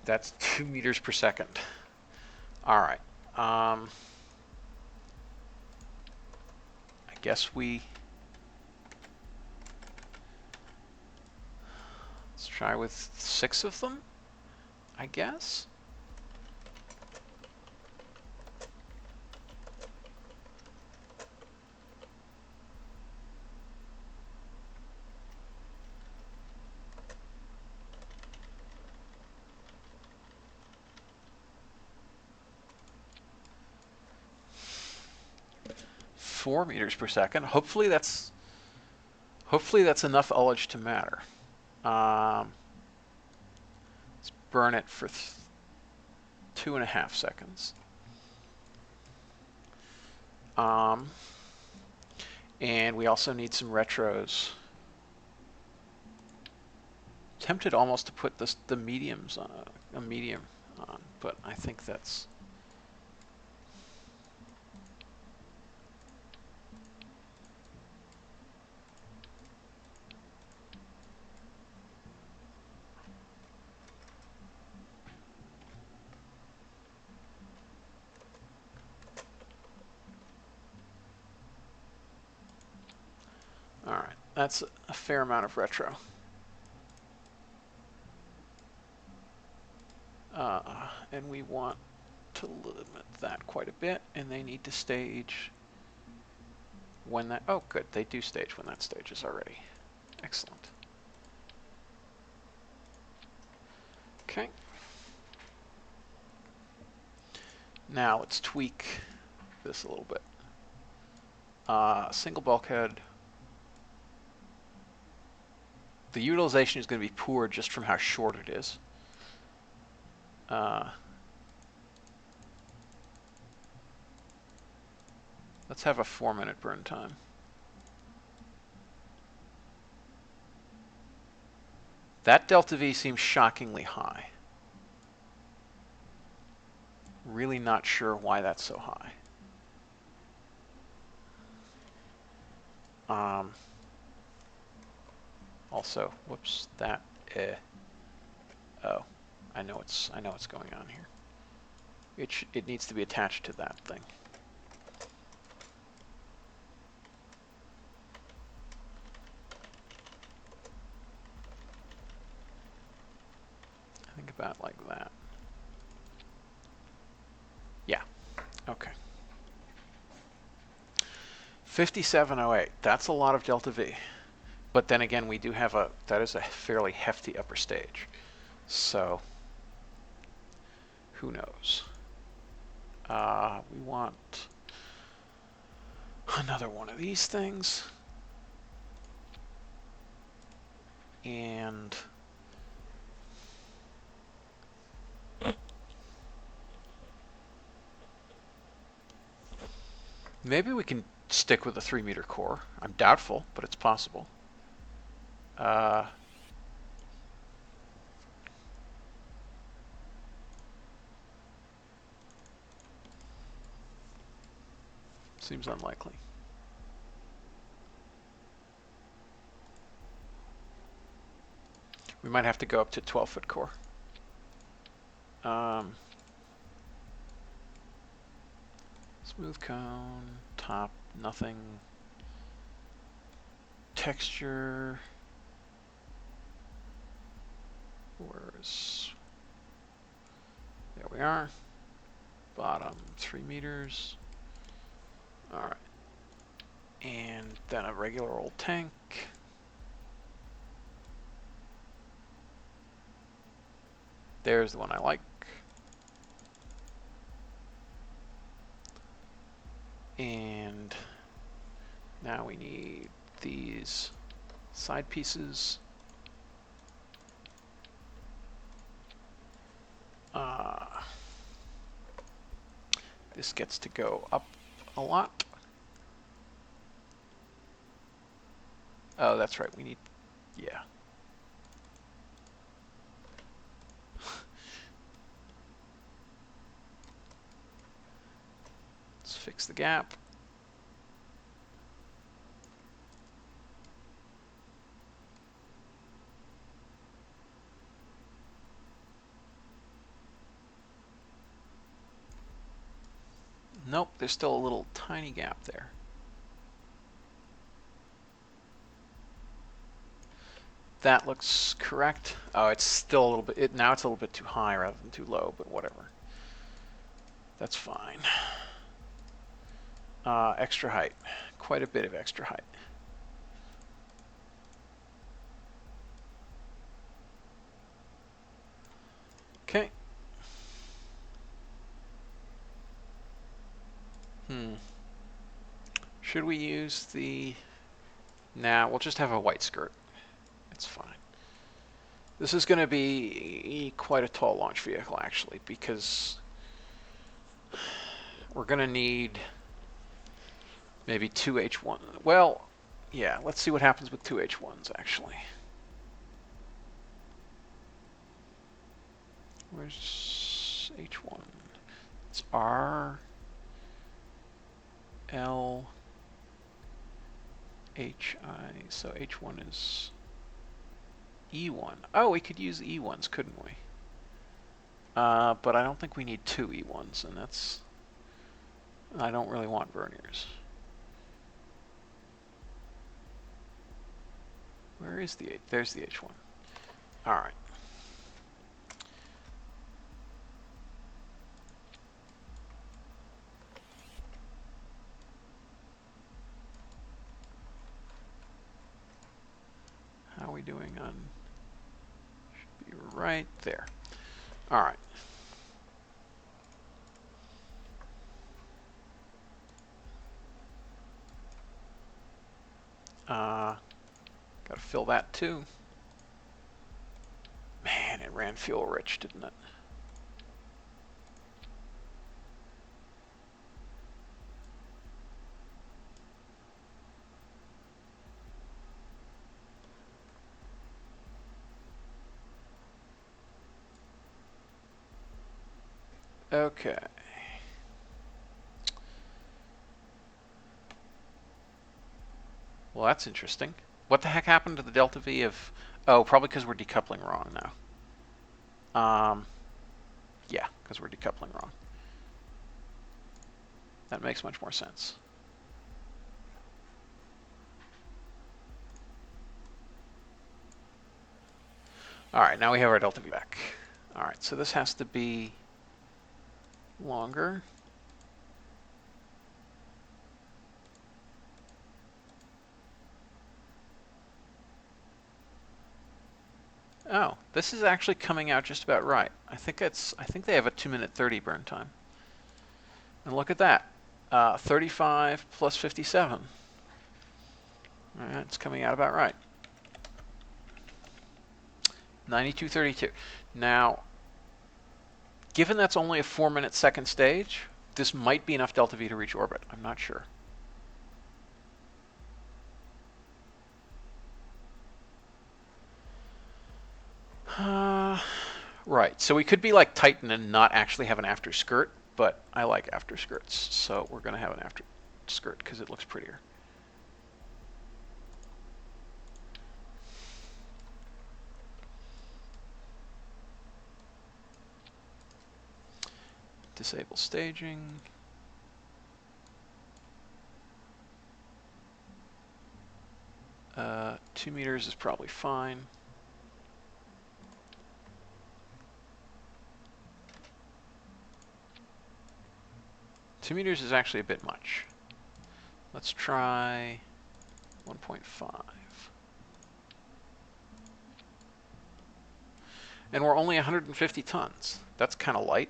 S1: That's 2 meters per second. All right. I guess let's try with 6 of them, I guess. Four meters per second. Hopefully that's enough ullage to matter. Let's burn it for 2.5 seconds. And we also need some retros. Tempted almost to put the mediums on a medium on, but I think that's all right. That's a fair amount of retro. And we want to limit that quite a bit, and they need to stage when that, oh good, they do stage when that stages already. Excellent. Okay. Now let's tweak this a little bit. Single bulkhead. The utilization is going to be poor just from how short it is. Let's have a 4-minute burn time. That delta V seems shockingly high. Really not sure why that's so high. Also, whoops, that. Oh, I know what's going on here. It needs to be attached to that thing. Think about it like that. Yeah. Okay. 5708. That's a lot of delta V. But then again, we do have that is a fairly hefty upper stage. So, who knows? We want another one of these things. And maybe we can stick with a 3-meter core. I'm doubtful, but it's possible. Seems unlikely. We might have to go up to 12-foot core. Smooth cone, top, nothing. Texture. Where's... There we are. Bottom, 3 meters. All right. And then a regular old tank. There's the one I like. And now we need these side pieces. This gets to go up a lot. Oh, that's right. We need, yeah. fix the gap. Nope, there's still a little tiny gap there. That looks correct. Oh, it's still a little bit, now it's a little bit too high rather than too low, but whatever. That's fine. Extra height, quite a bit of extra height. Okay. Should we use the... Nah, we'll just have a white skirt. It's fine. This is going to be quite a tall launch vehicle, actually, because we're going to need maybe 2 H1. Well, yeah, let's see what happens with 2 H1s, actually. Where's H1? It's R, L, H, I. So H1 is E1. Oh, we could use E1s, couldn't we? But I don't think we need 2 E1s, and that's... I don't really want verniers. Where is the H? There's the H1. All right. How are we doing on... Should be right there. All right. Gotta fill that too. Man, it ran fuel rich, didn't it? Okay. Well, that's interesting. What the heck happened to the delta V of... Oh, probably because we're decoupling wrong now. Yeah, because we're decoupling wrong. That makes much more sense. All right, now we have our delta V back. All right, so this has to be longer. Oh, this is actually coming out just about right. I think they have a 2-minute 30 burn time. And look at that. 35 plus 57. All right, it's coming out about right. 92.32. Now, given that's only a 4-minute second stage, this might be enough delta V to reach orbit. I'm not sure. Right, so we could be like Titan and not actually have an after skirt, but I like after skirts, so we're going to have an after skirt because it looks prettier. Disable staging. 2 meters is probably fine. Two meters is actually a bit much. Let's try 1.5. And we're only 150 tons. That's kind of light.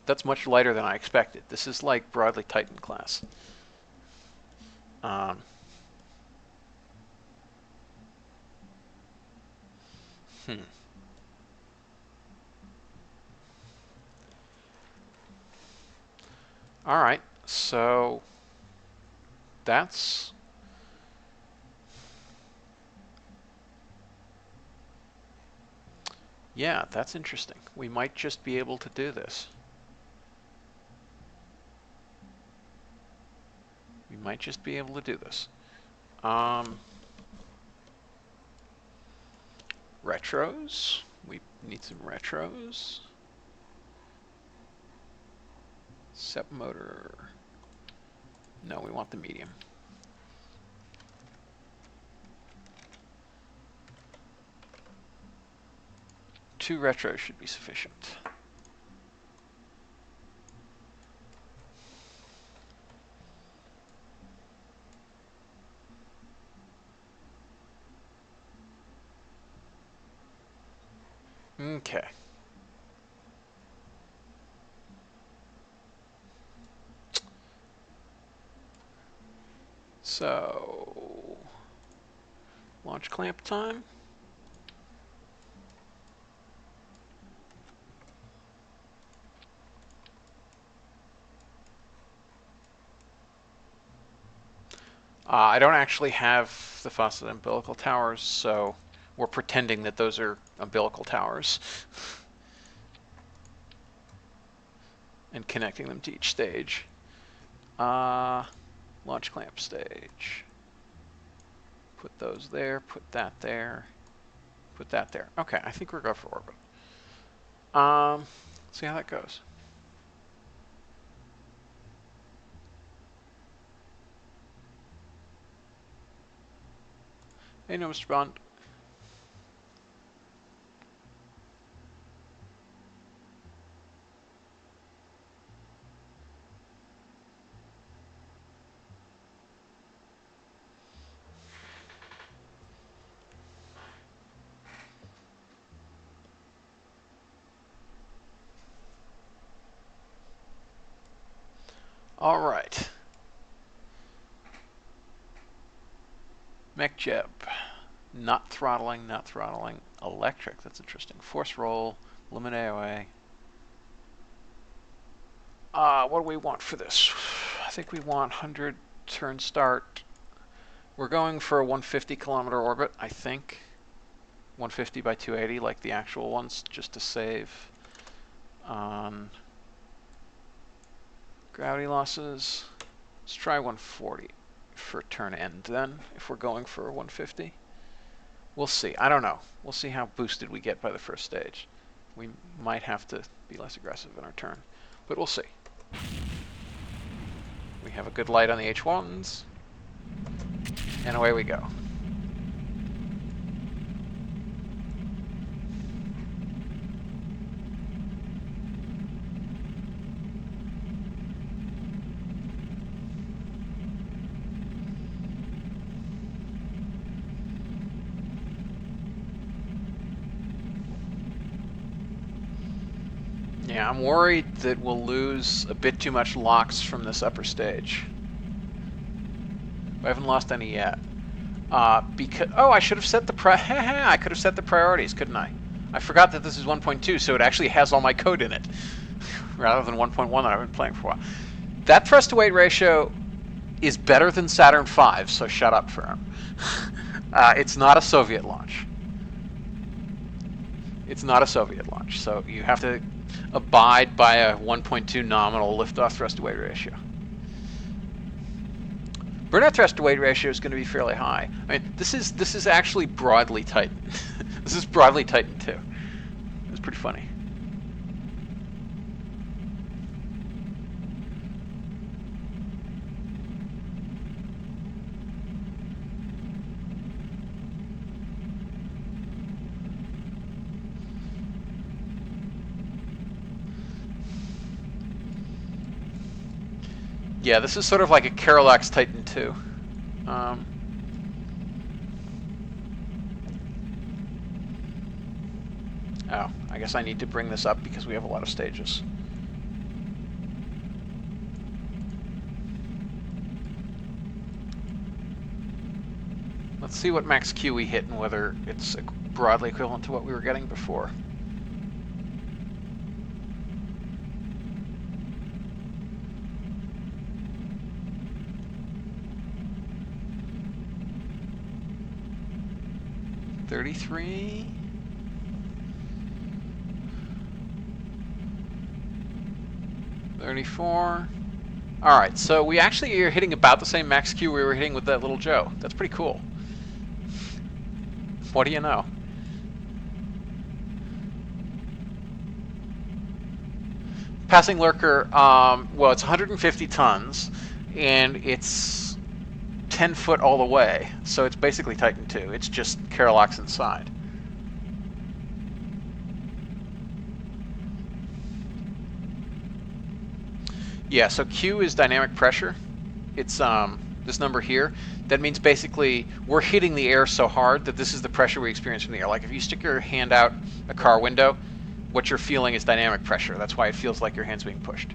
S1: That's much lighter than I expected. This is like broadly Titan class. All right, so that's... Yeah, that's interesting. We might just be able to do this. might just be able to do this. Retros. We need some retros. Sep motor. No, we want the medium. Two retros should be sufficient. Okay. So, launch clamp time. I don't actually have the faucet umbilical towers, so we're pretending that those are umbilical towers and connecting them to each stage. Launch clamp stage. Put those there, put that there, put that there. Okay, I think we're going for orbit. See how that goes. Hey, no, Mr. Bond. All right. Mech jeb. Not throttling, not throttling. Electric, that's interesting. Force roll, limit AOA. What do we want for this? I think we want 100 turn start. We're going for a 150 kilometer orbit, I think. 150 by 280 like the actual ones, just to save on gravity losses. Let's try 140 for turn end then, if we're going for 150. We'll see. I don't know. We'll see how boosted we get by the first stage. We might have to be less aggressive in our turn, but we'll see. We have a good light on the H1s, and away we go. Yeah, I'm worried that we'll lose a bit too much LOX from this upper stage. I haven't lost any yet. Because I should have set the I could have set the priorities, couldn't I? I forgot that this is 1.2, so it actually has all my code in it, rather than 1.1 that I've been playing for a while. That thrust to weight ratio is better than Saturn V, so shut up, firm. It's not a Soviet launch. It's not a Soviet launch, so you have to abide by a 1.2 nominal liftoff thrust to weight ratio. Burnout thrust to weight ratio is going to be fairly high. I mean, this is actually broadly tightened. This is broadly tightened too. It's pretty funny. Yeah, this is sort of like a Parallax Titan 2. Oh, I guess I need to bring this up because we have a lot of stages. Let's see what max Q we hit and whether it's broadly equivalent to what we were getting before. $33. $34. All right, so we actually are hitting about the same max Q we were hitting with that little Joe. That's pretty cool. What do you know? Passing lurker, well, it's 150 tons, and it's 10 foot all the way, so it's basically Titan 2. It's just Caroloc's inside. Yeah, so Q is dynamic pressure. It's this number here. That means basically we're hitting the air so hard that this is the pressure we experience from the air. Like if you stick your hand out a car window, what you're feeling is dynamic pressure. That's why it feels like your hand's being pushed.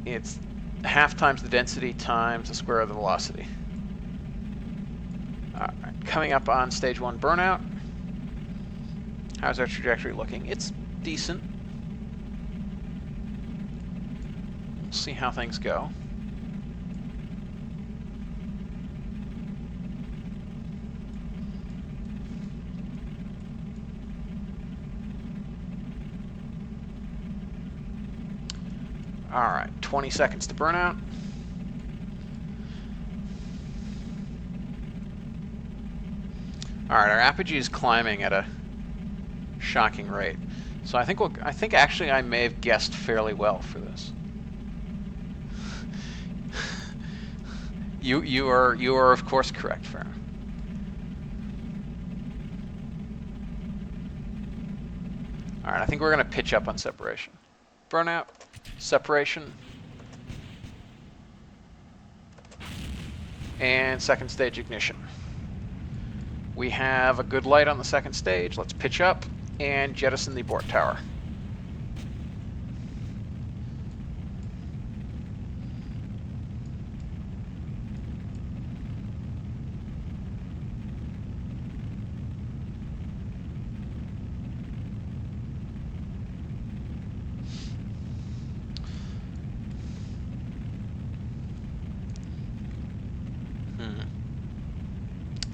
S1: It's half times the density times the square of the velocity. All right, coming up on stage 1 burnout. How's our trajectory looking? It's decent. We'll see how things go. All right, 20 seconds to burnout. All right, our apogee is climbing at a shocking rate. So I think actually I may have guessed fairly well for this. You are of course correct, Farrah. All right, I think we're going to pitch up on separation. Burnout, separation, and second stage ignition. We have a good light on the second stage. Let's pitch up and jettison the abort tower.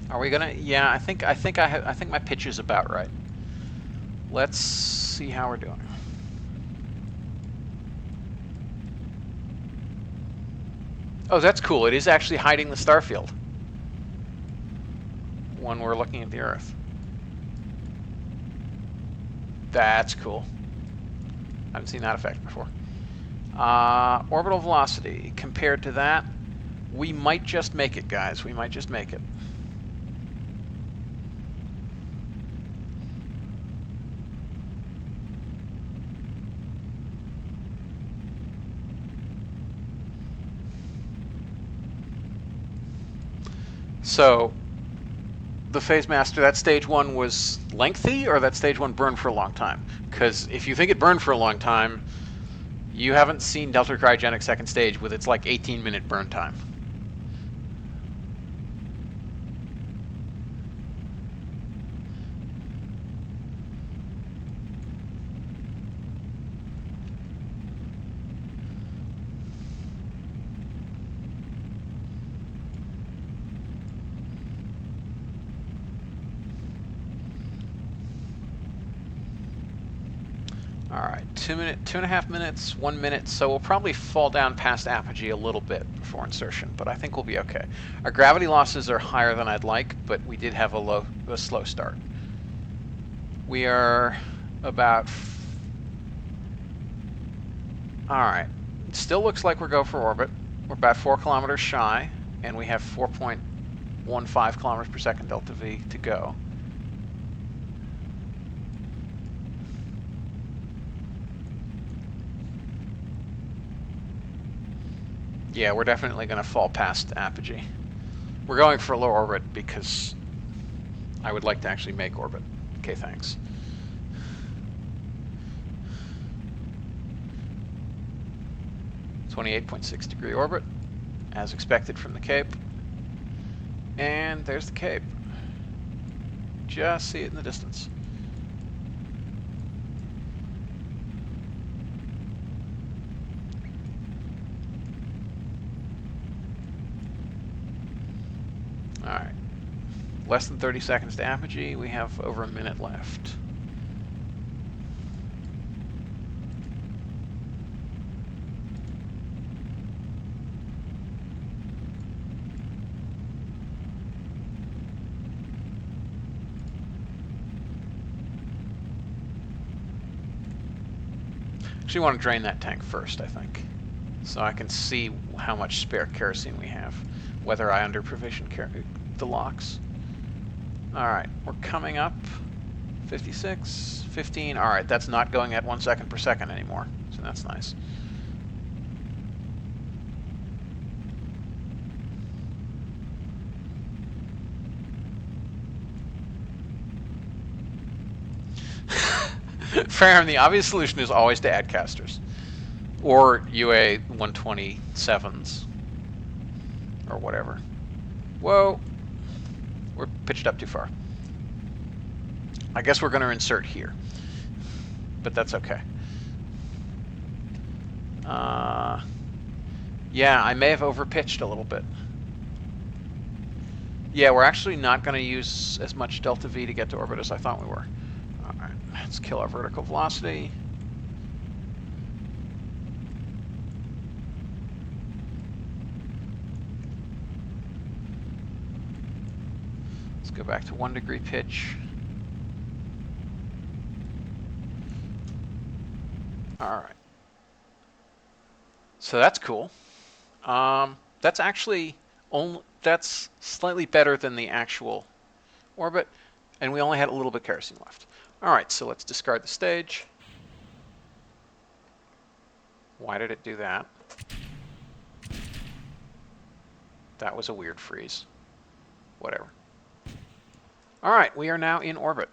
S1: Are we gonna? Yeah, I think my pitch is about right. Let's see how we're doing. Oh, that's cool. It is actually hiding the star field when we're looking at the Earth. That's cool. I haven't seen that effect before. Orbital velocity. Compared to that, we might just make it, guys. We might just make it. So, the Phase Master, that stage 1 was lengthy, or that stage 1 burned for a long time? Because if you think it burned for a long time, you haven't seen Delta Cryogenic second stage with its like 18-minute burn time. All right, 2.5 minutes, 1 minute, so we'll probably fall down past apogee a little bit before insertion, but I think we'll be okay. Our gravity losses are higher than I'd like, but we did have a slow start. We are about... All right, it still looks like we're go for orbit. We're about 4 kilometers shy, and we have 4.15 kilometers per second delta V to go. Yeah, we're definitely going to fall past apogee. We're going for low orbit because I would like to actually make orbit. Okay, thanks. .6 orbit, as expected from the Cape. And there's the Cape. Just see it in the distance. Alright, less than 30 seconds to apogee. We have over a minute left. Actually want to drain that tank first, I think. So I can see how much spare kerosene we have. Whether I under-provision the locks. Alright, we're coming up. 56, 15. Alright, that's not going at 1 second per second anymore. So that's nice. Fair, the obvious solution is always to add casters. Or UA 127s. Or whatever. Whoa. We're pitched up too far. I guess we're going to insert here. But that's okay. Yeah, I may have overpitched a little bit. Yeah, we're actually not going to use as much delta V to get to orbit as I thought we were. Alright, let's kill our vertical velocity. Let's go back to 1 degree pitch. Alright. So that's cool. That's actually that's slightly better than the actual orbit, and we only had a little bit of kerosene left. Alright, so let's discard the stage. Why did it do that? That was a weird freeze. Whatever. Alright, we are now in orbit.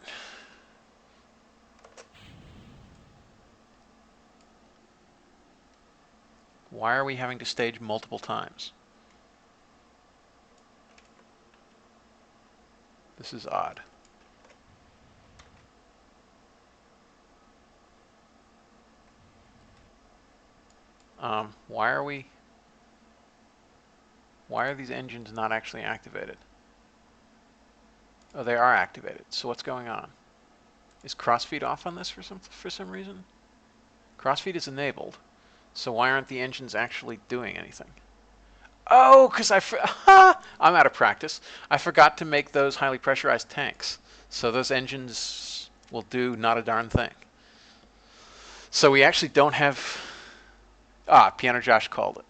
S1: Why are we having to stage multiple times? This is odd. Why are these engines not actually activated? Oh, they are activated. So what's going on? Is crossfeed off on this for some reason? Crossfeed is enabled. So why aren't the engines actually doing anything? Oh, because I'm out of practice. I forgot to make those highly pressurized tanks. So those engines will do not a darn thing. So we actually don't have... Piano Josh called it.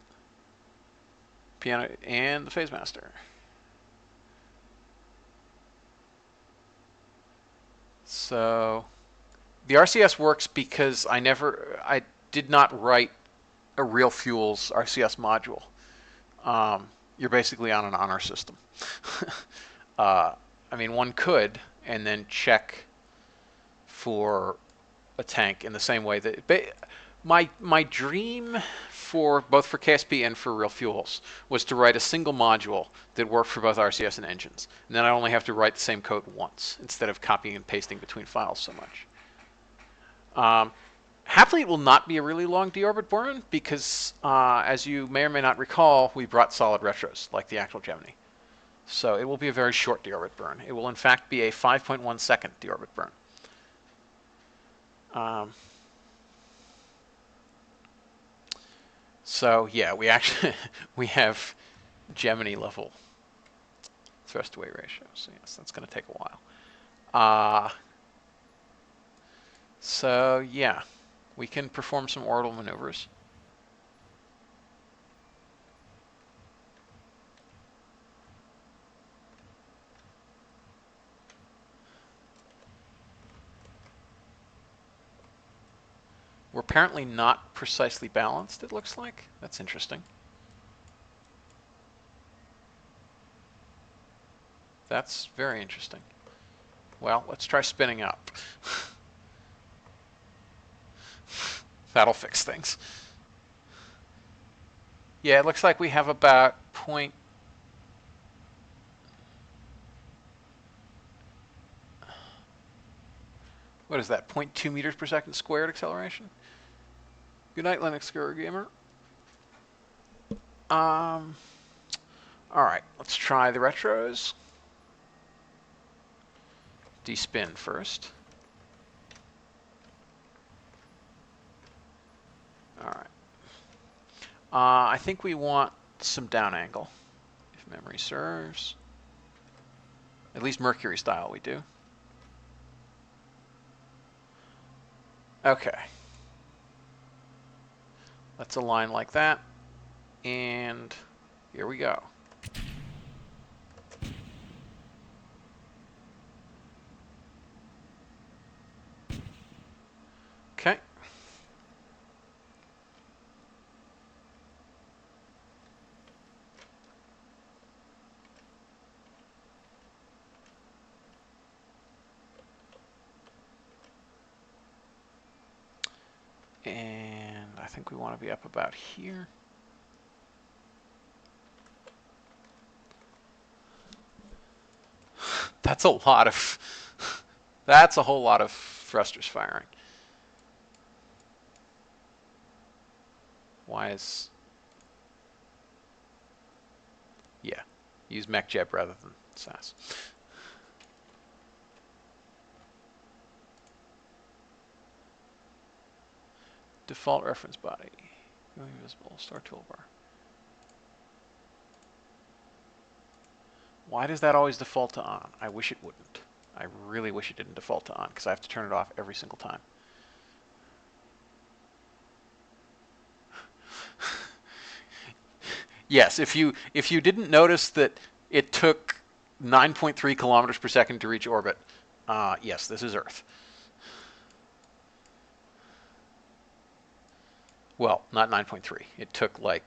S1: Piano and the Phase Master. So the RCS works because I did not write a Real Fuels RCS module. You're basically on an honor system. I mean, one could, and then check for a tank in the same way that... My dream for both for KSP and for Real Fuels was to write a single module that worked for both RCS and engines. And then I only have to write the same code once, instead of copying and pasting between files so much. Happily, it will not be a really long deorbit burn because, as you may or may not recall, we brought solid retros, like the actual Gemini. So it will be a very short deorbit burn. It will, in fact, be a 5.1 second deorbit burn. So, yeah, we have Gemini level thrust to weight ratio. So, yes, that's going to take a while. So, yeah. We can perform some orbital maneuvers. We're apparently not precisely balanced, it looks like. That's interesting. That's very interesting. Well, let's try spinning up. That'll fix things. Yeah, it looks like we have about what is that, 0.2 meters per second squared acceleration? Good night, Linux Gamer. All right, let's try the retros. Despin first. All right. I think we want some down angle, if memory serves. At least Mercury style we do. Okay. Let's align like that. And here we go. Okay. And I think we want to be up about here. That's a lot of, that's a whole lot of thrusters firing. Why is, yeah, use MechJeb rather than SAS. Default reference body, going visible, start toolbar. Why does that always default to on? I wish it wouldn't. I really wish it didn't default to on because I have to turn it off every single time. Yes, if you didn't notice that it took 9.3 kilometers per second to reach orbit, yes, this is Earth. Well, not 9.3. It took like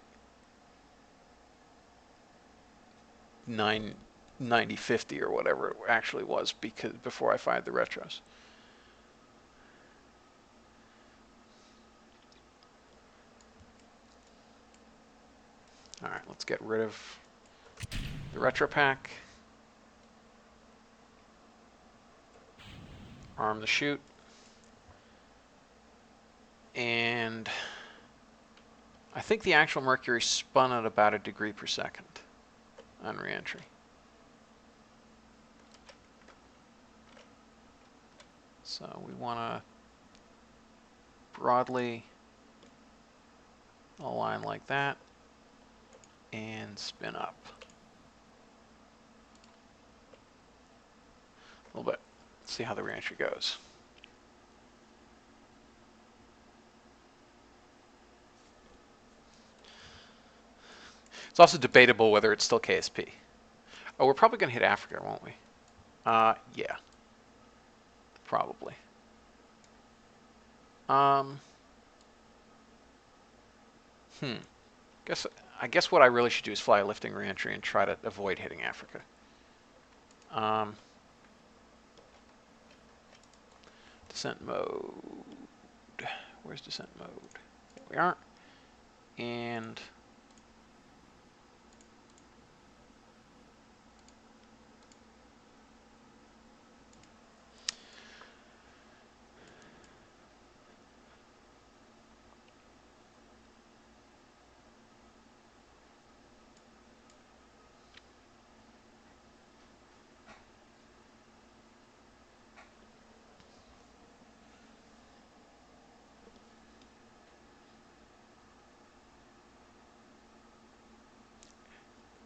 S1: 99050 or whatever it actually was because before I fired the retros. All right, let's get rid of the retro pack. Arm the chute. And I think the actual Mercury spun at about 1 degree per second on reentry. So we want to broadly align like that and spin up a little bit. Let's see how the reentry goes. It's also debatable whether it's still KSP. Oh, we're probably going to hit Africa, won't we? Yeah. Probably. I guess what I really should do is fly a lifting reentry and try to avoid hitting Africa. Descent mode. Where's descent mode? There we are. And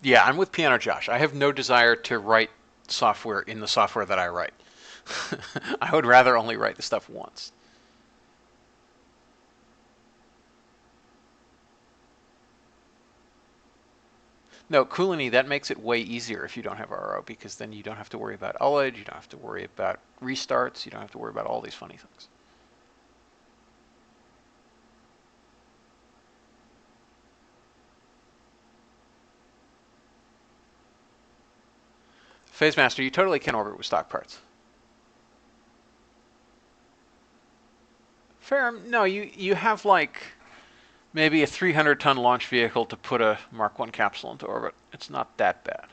S1: yeah, I'm with Piano Josh. I have no desire to write software in the software that I write. I would rather only write the stuff once. No, Coolini, that makes it way easier if you don't have RO because then you don't have to worry about ullage, you don't have to worry about restarts, you don't have to worry about all these funny things. Phase Master, you totally can orbit with stock parts. Fair. No, you have like maybe a 300-ton launch vehicle to put a Mark 1 capsule into orbit. It's not that bad.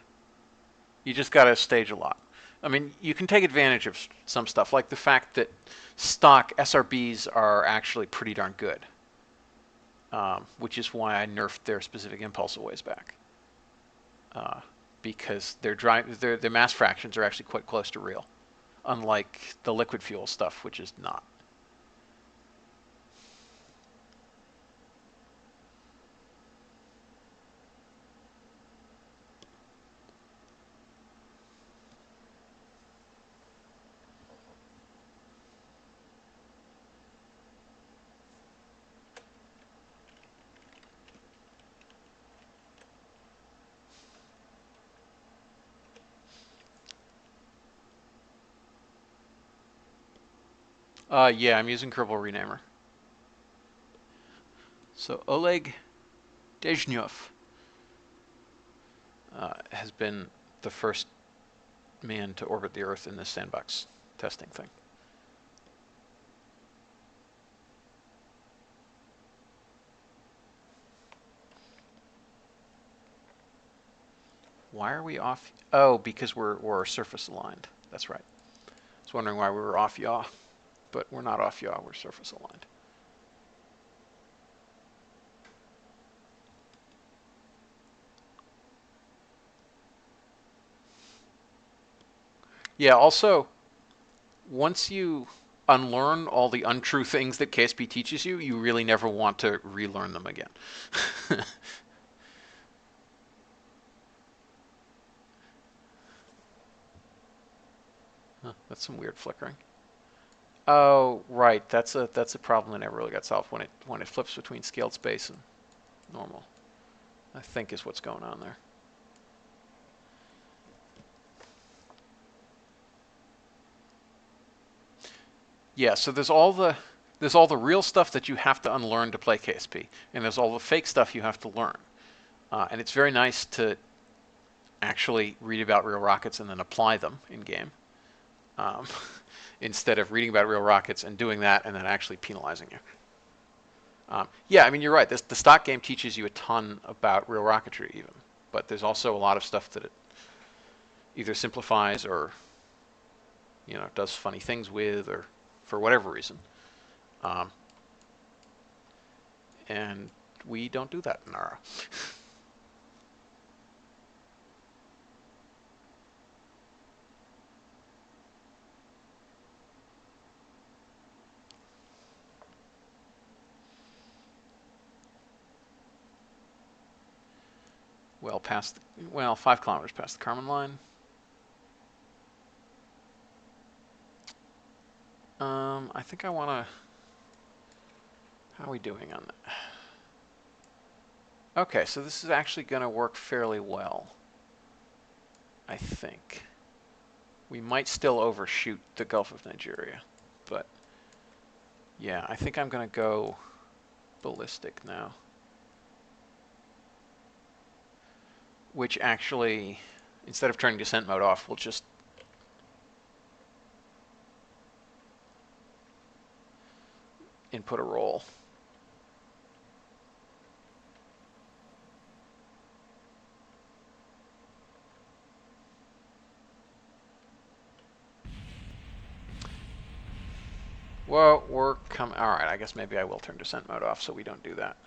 S1: You just got to stage a lot. I mean, you can take advantage of some stuff, like the fact that stock SRBs are actually pretty darn good, which is why I nerfed their specific impulse a ways back. Because their mass fractions are actually quite close to real, unlike the liquid fuel stuff, which is not. Yeah, I'm using Kerbal Renamer. So Oleg Dezhnev has been the first man to orbit the Earth in this sandbox testing thing. Why are we off? Oh, because we're surface aligned. That's right. I was wondering why we were off yaw, but we're not off yaw. We're surface aligned. Yeah. Also, once you unlearn all the untrue things that KSP teaches you, you really never want to relearn them again. Huh, that's some weird flickering. Oh, right. That's a problem that never really got solved when it flips between scaled space and normal. I think is what's going on there. Yeah, so there's all the real stuff that you have to unlearn to play KSP, and there's all the fake stuff you have to learn. And it's very nice to actually read about real rockets and then apply them in game, um, instead of reading about real rockets and doing that and then actually penalizing you. Yeah, I mean you're right. The stock game teaches you a ton about real rocketry even, but there's also a lot of stuff that it either simplifies or does funny things with, or for whatever reason. Um, and we don't do that in Nara. Well, 5 kilometers past the Kármán line. I think I want to. How are we doing on that? Okay, so this is actually going to work fairly well. I think. We might still overshoot the Gulf of Nigeria, but yeah, I think I'm going to go ballistic now. Which actually, instead of turning descent mode off, we'll just input a roll. Well, we're coming. All right, I guess maybe I will turn descent mode off so we don't do that.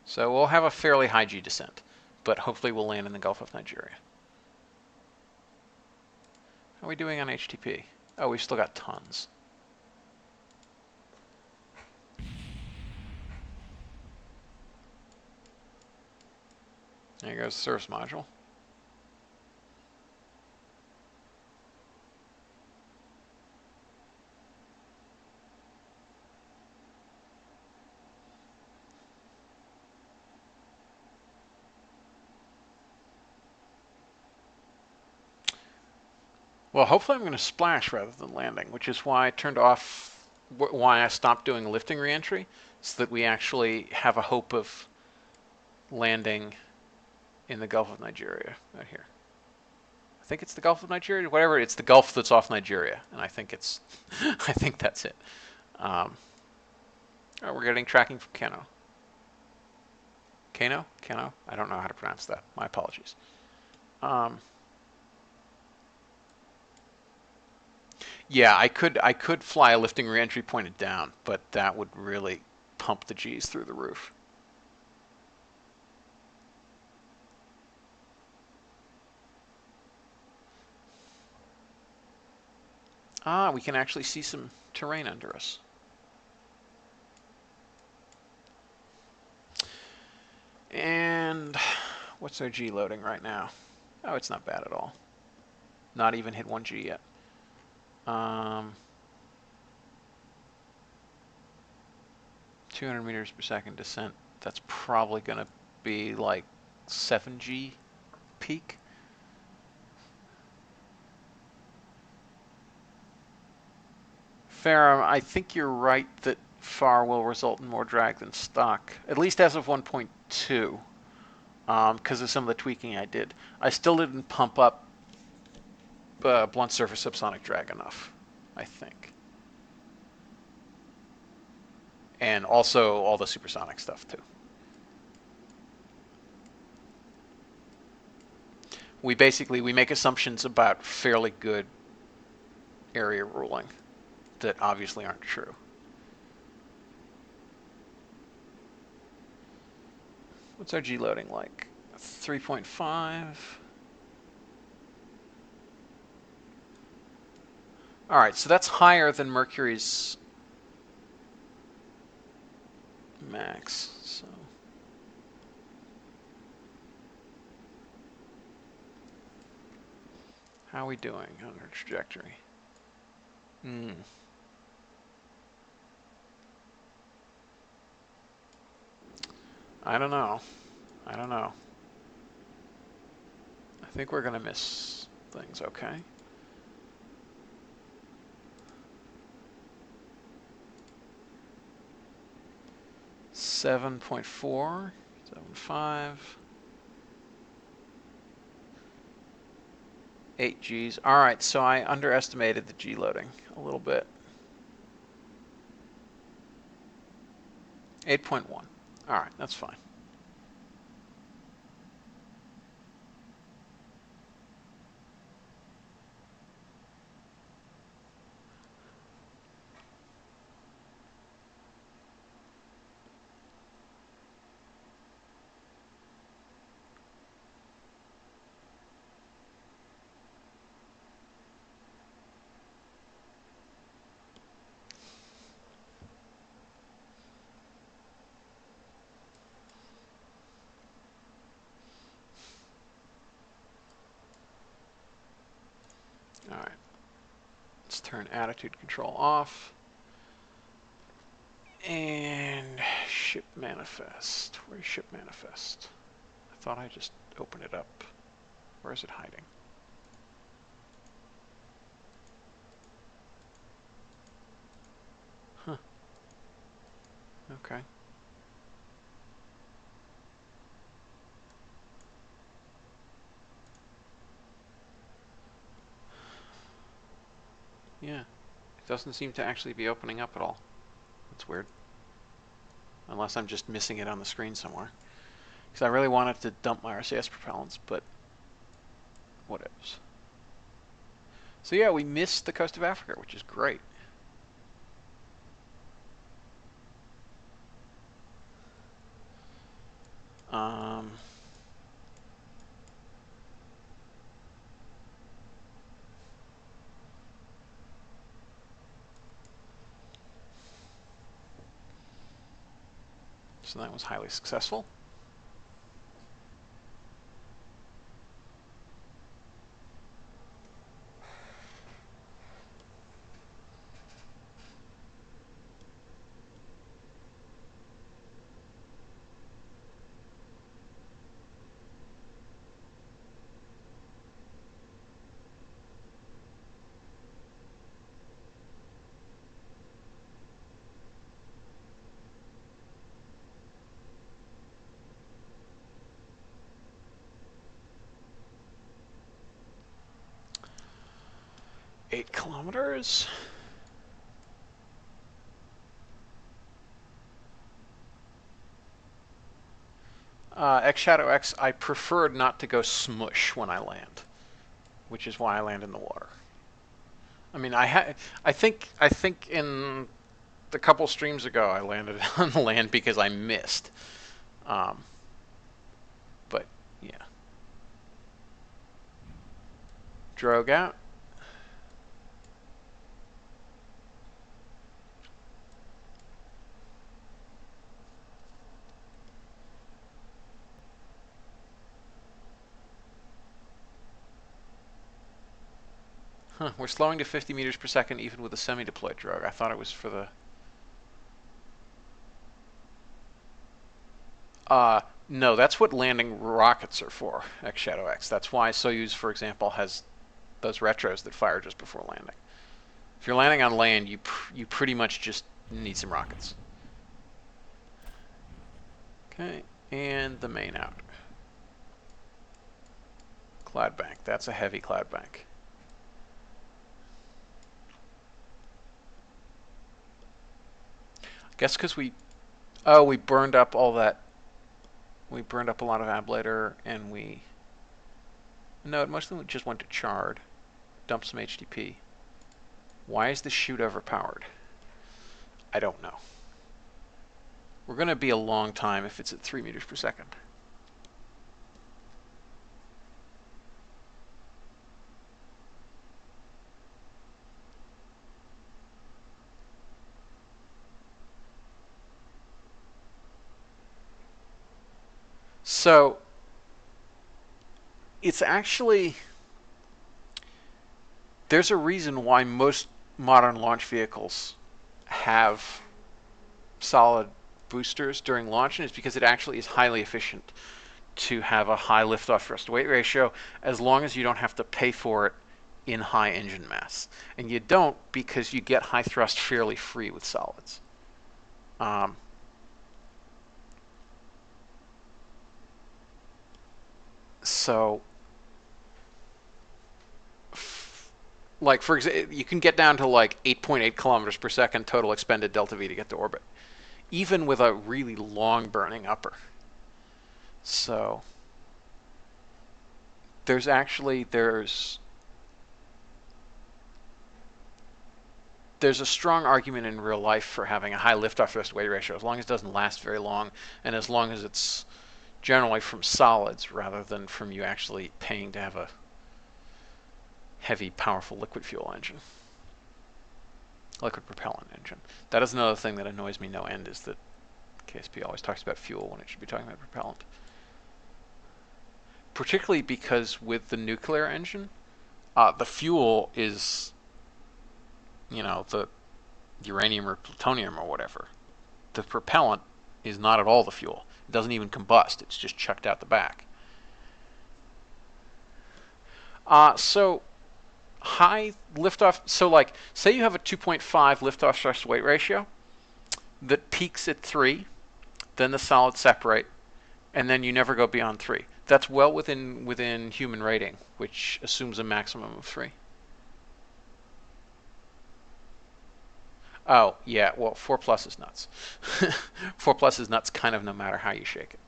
S1: So we'll have a fairly high G descent, but hopefully we'll land in the Gulf of Nigeria. How are we doing on HTP? Oh, we've still got tons. There goes the service module. Well, hopefully I'm going to splash rather than landing, which is why I turned off, why I stopped doing lifting reentry, so that we actually have a hope of landing in the Gulf of Nigeria right here. I think it's the Gulf of Nigeria, whatever. It's the Gulf that's off Nigeria, and I think it's, I think that's it. Oh, we're getting tracking from Kano. Kano? Kano? I don't know how to pronounce that. My apologies. Yeah, I could fly a lifting reentry pointed down, but that would really pump the G's through the roof. Ah, we can actually see some terrain under us. And what's our G loading right now? Oh, it's not bad at all. Not even hit 1G yet. 200 meters per second descent. That's probably going to be like 7G peak. Fair, I think you're right that FAR will result in more drag than stock, at least as of 1.2, because of some of the tweaking I did. I still didn't pump up blunt surface subsonic drag enough, I think. And also all the supersonic stuff, too. We make assumptions about fairly good area ruling that obviously aren't true. What's our G loading like? 3.5. All right, so that's higher than Mercury's max. So how are we doing on our trajectory? I don't know. I think we're going to miss things, okay? $7.4, 7.5, 8 Gs. All right, so I underestimated the G loading a little bit. 8.1. All right, that's fine. All right, let's turn attitude control off. And ship manifest. Where's ship manifest? I thought I just opened it up. Where is it hiding? Huh. Okay. Yeah. It doesn't seem to actually be opening up at all. That's weird. Unless I'm just missing it on the screen somewhere. Because I really wanted to dump my RCS propellants, but whatevs. So yeah, we missed the coast of Africa, which is great. So that was highly successful. Eight kilometers. X Shadow X, I preferred not to go smush when I land, which is why I land in the water. I mean, I think in the couple streams ago I landed on land because I missed. But yeah, drogue out. Huh, we're slowing to 50 meters per second even with a semi-deployed drogue. I thought it was for the... no, that's what landing rockets are for, X Shadow X. That's why Soyuz, for example, has those retros that fire just before landing. If you're landing on land, you pretty much just need some rockets. Okay, and the main out. Cloud bank. That's a heavy cloud bank. I guess because we burned up all that. We burned up a lot of ablator, and no, most of them just went to charred. Dump some HDP. Why is this chute overpowered? I don't know. We're going to be a long time if it's at 3 meters per second. So it's actually, there's a reason why most modern launch vehicles have solid boosters during launch, and it's because it actually is highly efficient to have a high liftoff thrust to weight ratio as long as you don't have to pay for it in high engine mass. And you don't, because you get high thrust fairly free with solids. So, like, for example, you can get down to like 8.8 kilometers per second total expended delta V to get to orbit, even with a really long burning upper. So there's a strong argument in real life for having a high liftoff thrust weight ratio, as long as it doesn't last very long, and as long as it's generally from solids rather than from you actually paying to have a heavy, powerful liquid fuel engine. Liquid propellant engine. That is another thing that annoys me no end, is that KSP always talks about fuel when it should be talking about propellant. Particularly because with the nuclear engine, the fuel is, the uranium or plutonium or whatever. The propellant is not at all the fuel. It doesn't even combust. It's just chucked out the back. So high liftoff. So like, say you have a 2.5 liftoff thrust weight ratio that peaks at 3, then the solids separate, and then you never go beyond 3. That's well within human rating, which assumes a maximum of 3. Oh, yeah, well, 4 plus is nuts. 4 plus is nuts kind of no matter how you shake it.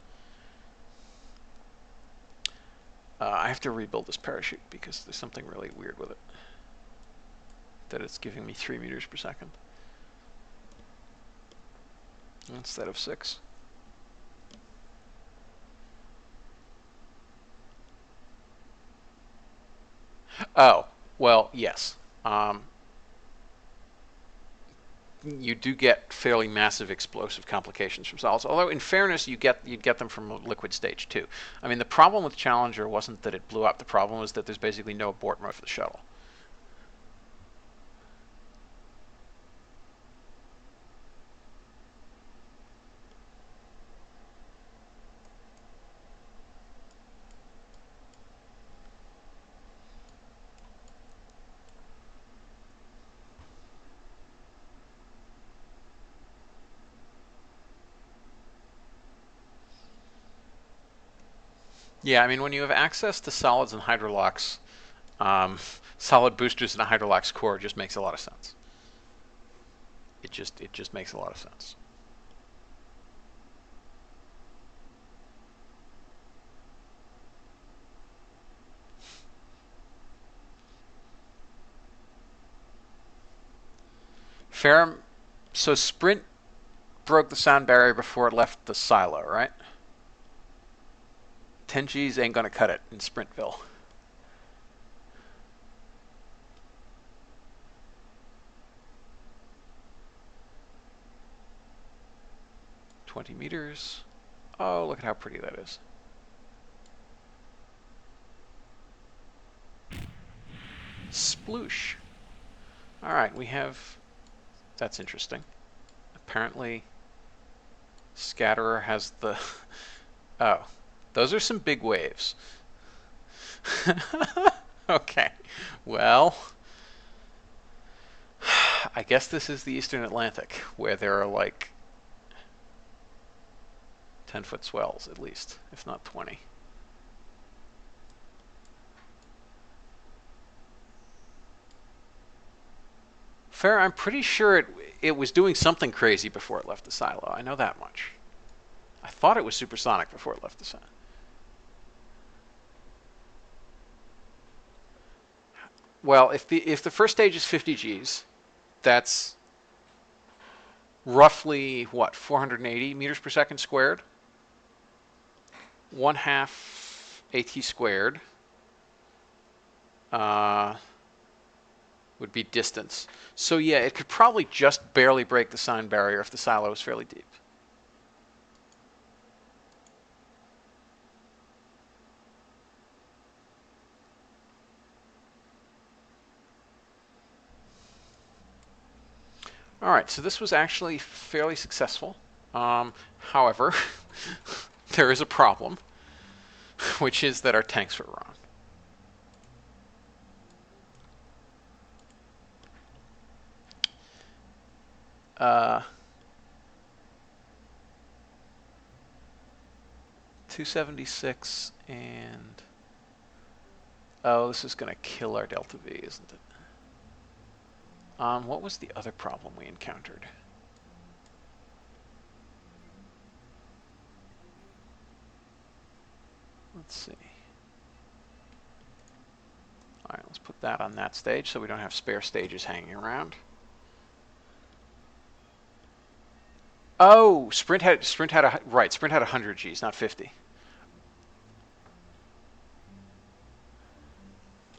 S1: I have to rebuild this parachute because there's something really weird with it. That it's giving me 3 meters per second instead of 6. Oh, well, yes. You do get fairly massive explosive complications from solids. Although, in fairness, you'd get them from liquid stage too. I mean, the problem with Challenger wasn't that it blew up. The problem was that there's basically no abort mode for the shuttle. Yeah, I mean, when you have access to solids and hydrolox, solid boosters in a hydrolox core just makes a lot of sense. It just makes a lot of sense. Ferrum, so Sprint broke the sound barrier before it left the silo, right? 10 Gs ain't gonna cut it in Sprintville. $20 meters. Oh, look at how pretty that is. Sploosh. All right, we have. That's interesting. Apparently, Scatterer has the. Oh, those are some big waves. Okay, well, I guess this is the Eastern Atlantic, where there are like 10-foot swells at least, if not 20. Fair, I'm pretty sure it was doing something crazy before it left the silo. I know that much. I thought it was supersonic before it left the silo. Well, if the first stage is 50 Gs, that's roughly what, 480 meters per second squared. 1/2 AT squared would be distance. So yeah, it could probably just barely break the sound barrier if the silo is fairly deep. All right, so this was actually fairly successful. However, there is a problem, which is that our tanks were wrong. Uh, 276 and... Oh, this is going to kill our delta V, isn't it? What was the other problem we encountered? Let's see. All right, let's put that on that stage so we don't have spare stages hanging around. Oh, Sprint had 100 Gs, not 50.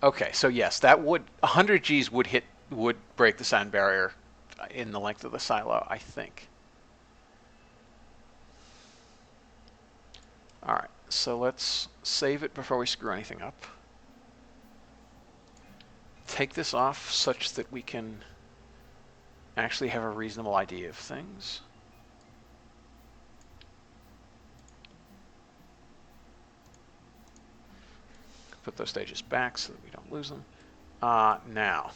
S1: Okay, so yes, that would 100 Gs would break the sound barrier in the length of the silo, I think. All right, so let's save it before we screw anything up. Take this off such that we can actually have a reasonable idea of things. Put those stages back so that we don't lose them. Now.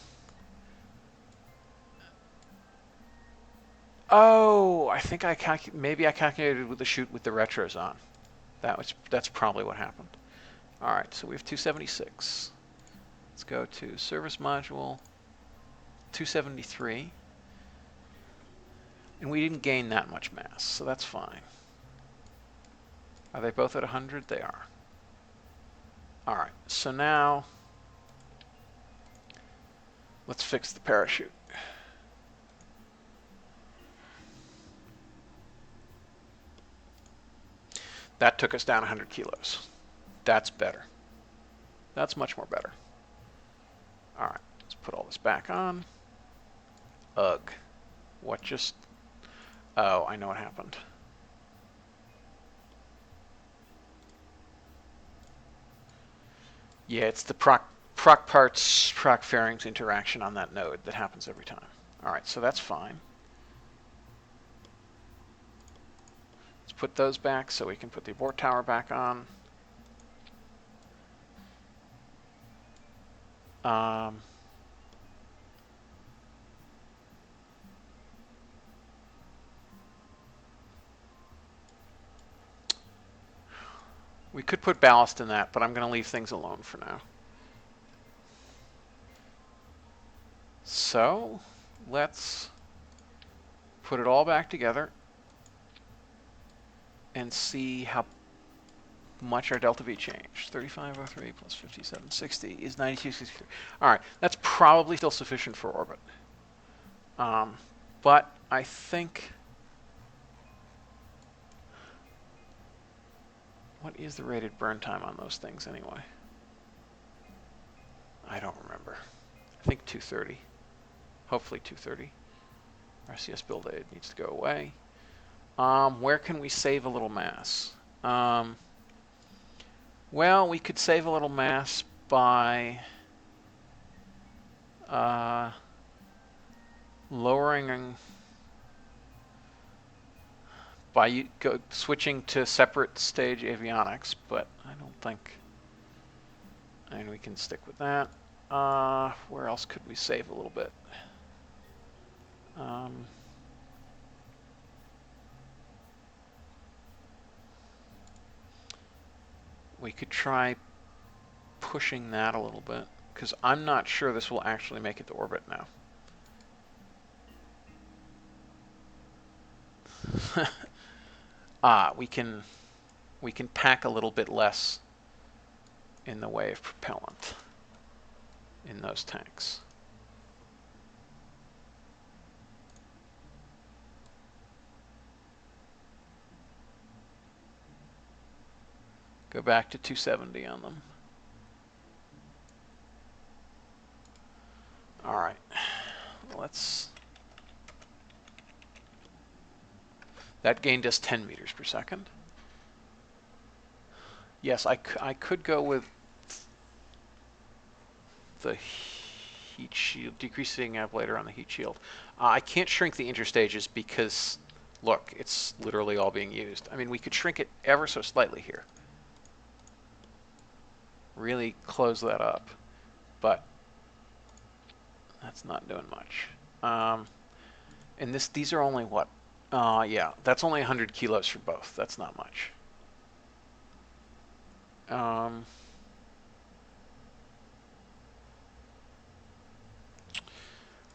S1: Oh, I think maybe I calculated with the chute with the retros on. That's probably what happened. All right, so we have 276. Let's go to service module 273. And we didn't gain that much mass, so that's fine. Are they both at 100? They are. All right, so now let's fix the parachute. That took us down 100 kilos. That's better. That's much more better. All right, let's put all this back on. Ugh. What just... Oh, I know what happened. Yeah, it's the proc parts, proc fairings interaction on that node that happens every time. All right, so that's fine. Let's put those back so we can put the abort tower back on. We could put ballast in that, but I'm going to leave things alone for now. So let's put it all back together and see how much our delta V changed. 3503 plus 5760 is 9263. All right, that's probably still sufficient for orbit. But I think... What is the rated burn time on those things anyway? I don't remember. I think 230. Hopefully 230. RCS build aid needs to go away. Where can we save a little mass? Well, we could save a little mass by lowering... by switching to separate stage avionics, but I don't think... And we can stick with that. Where else could we save a little bit? Um, we could try pushing that a little bit, because I'm not sure this will actually make it to orbit now. We can pack a little bit less in the way of propellant in those tanks. Go back to 270 on them. All right, let's. That gained us 10 meters per second. Yes, I could go with the heat shield, decreasing ablator on the heat shield. I can't shrink the interstages because, look, it's literally all being used. I mean, we could shrink it ever so slightly here. Really close that up, but that's not doing much. And these are only what? Yeah, that's only 100 kilos for both. That's not much.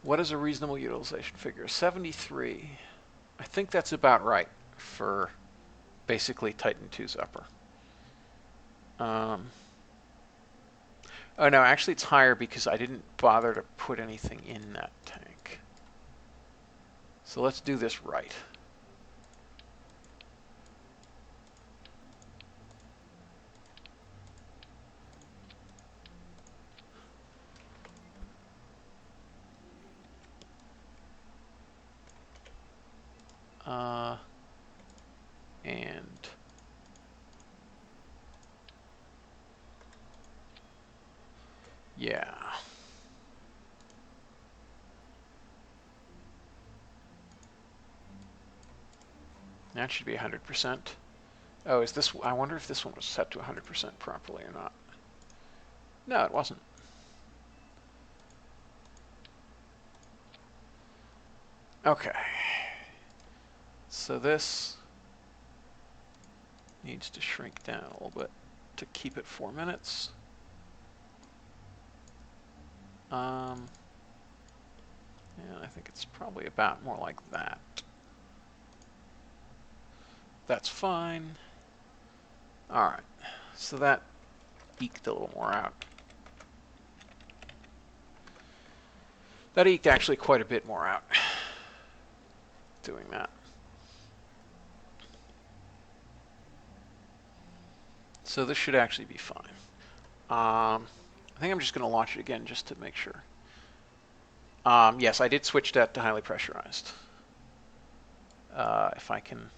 S1: What is a reasonable utilization figure? 73. I think that's about right for basically Titan 2's upper. Oh no, actually it's higher because I didn't bother to put anything in that tank. So let's do this right. And yeah. That should be 100%. Oh, is this? I wonder if this one was set to 100% properly or not. No, it wasn't. Okay. So this needs to shrink down a little bit to keep it 4 minutes. Yeah, I think it's probably about more like that. That's fine. All right, so that eked a little more out. That eked actually quite a bit more out doing that. So this should actually be fine. I think I'm just going to launch it again just to make sure. Yes, I did switch that to highly pressurized. If I can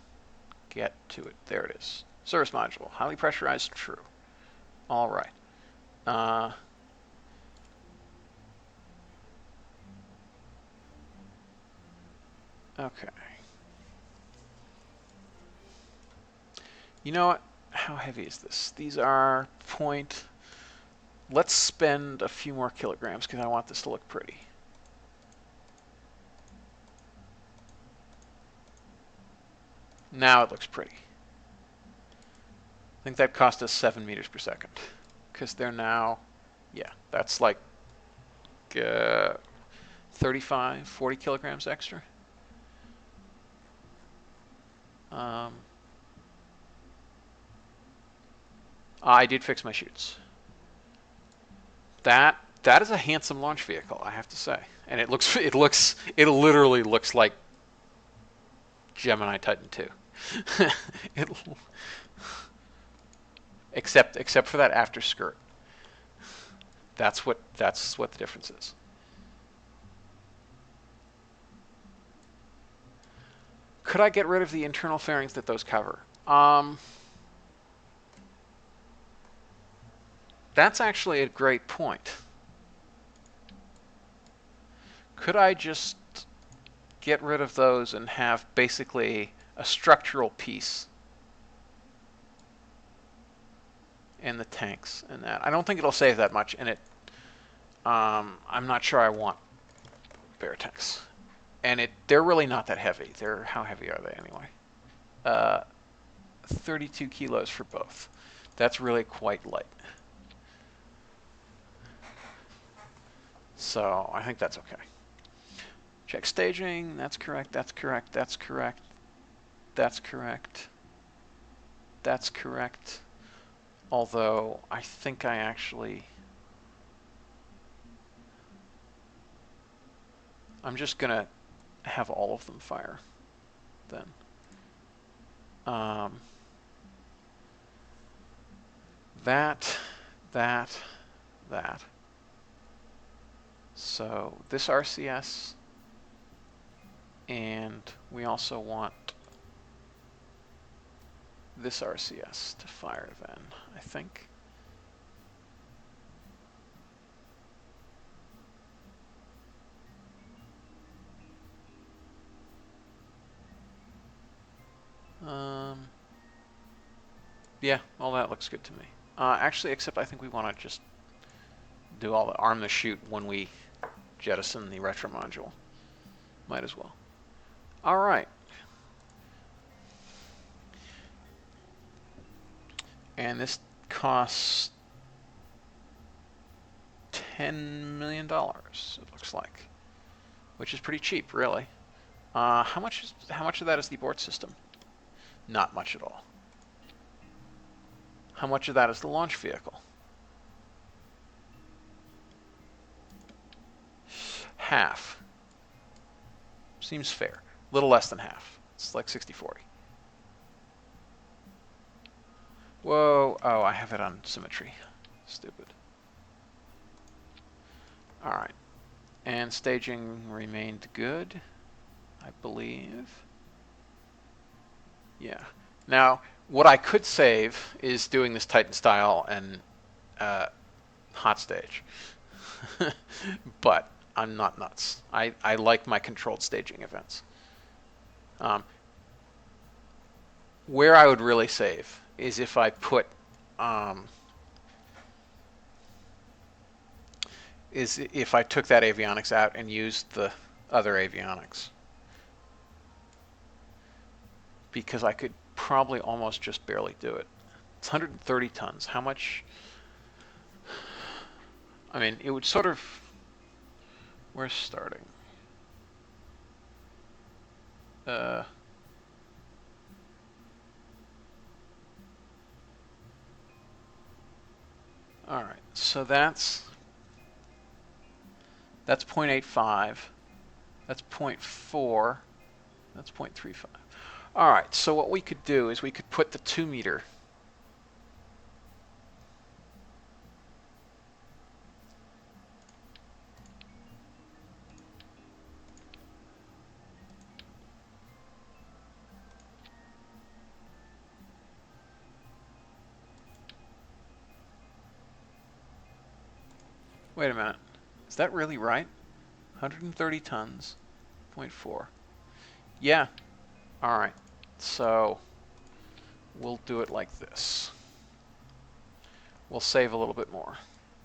S1: get to it. There it is. Service module. Highly pressurized, true. All right. Okay. You know what? How heavy is this? These are point. Let's spend a few more kilograms because I want this to look pretty. Now it looks pretty. I think that cost us 7 meters per second because they're now, yeah, that's like 35, 40 kilograms extra. I did fix my chutes. That is a handsome launch vehicle, I have to say, and it literally looks like Gemini Titan 2. Except for that after skirt. That's what the difference is. Could I get rid of the internal fairings that those cover? That's actually a great point. Could I just get rid of those and have basically a structural piece in the tanks and that? I don't think it'll save that much, and I'm not sure I want bare tanks. and they're really not that heavy. How heavy are they anyway? 32 kilos for both. That's really quite light. So I think that's okay. Check staging. That's correct. That's correct. That's correct. That's correct. That's correct. Although I think I actually... I'm just going to have all of them fire then. That. So this RCS, and we also want this RCS to fire then, I think. Yeah, all that looks good to me. Actually, except I think we want to just do all the arm the chute when we jettison the retro module. Might as well. All right. And this costs $10 million, it looks like, which is pretty cheap, really. How much of that is the abort system? Not much at all. How much of that is the launch vehicle? Half. Seems fair. A little less than half. It's like 60-40. Whoa. Oh, I have it on symmetry. Stupid. All right. And staging remained good, I believe. Yeah. Now, what I could save is doing this Titan style and hot stage. But I'm not nuts. I like my controlled staging events. Where I would really save is if I put if I took that avionics out and used the other avionics, because I could probably almost just barely do it. It's 130 tons. How much? I mean, it would sort of... We're starting. All right, so that's 0.85. That's 0.4. That's 0.35. All right, so what we could do is we could put the 2 meter Wait a minute. Is that really right? 130 tons, 0.4. Yeah. All right. So we'll do it like this. We'll save a little bit more.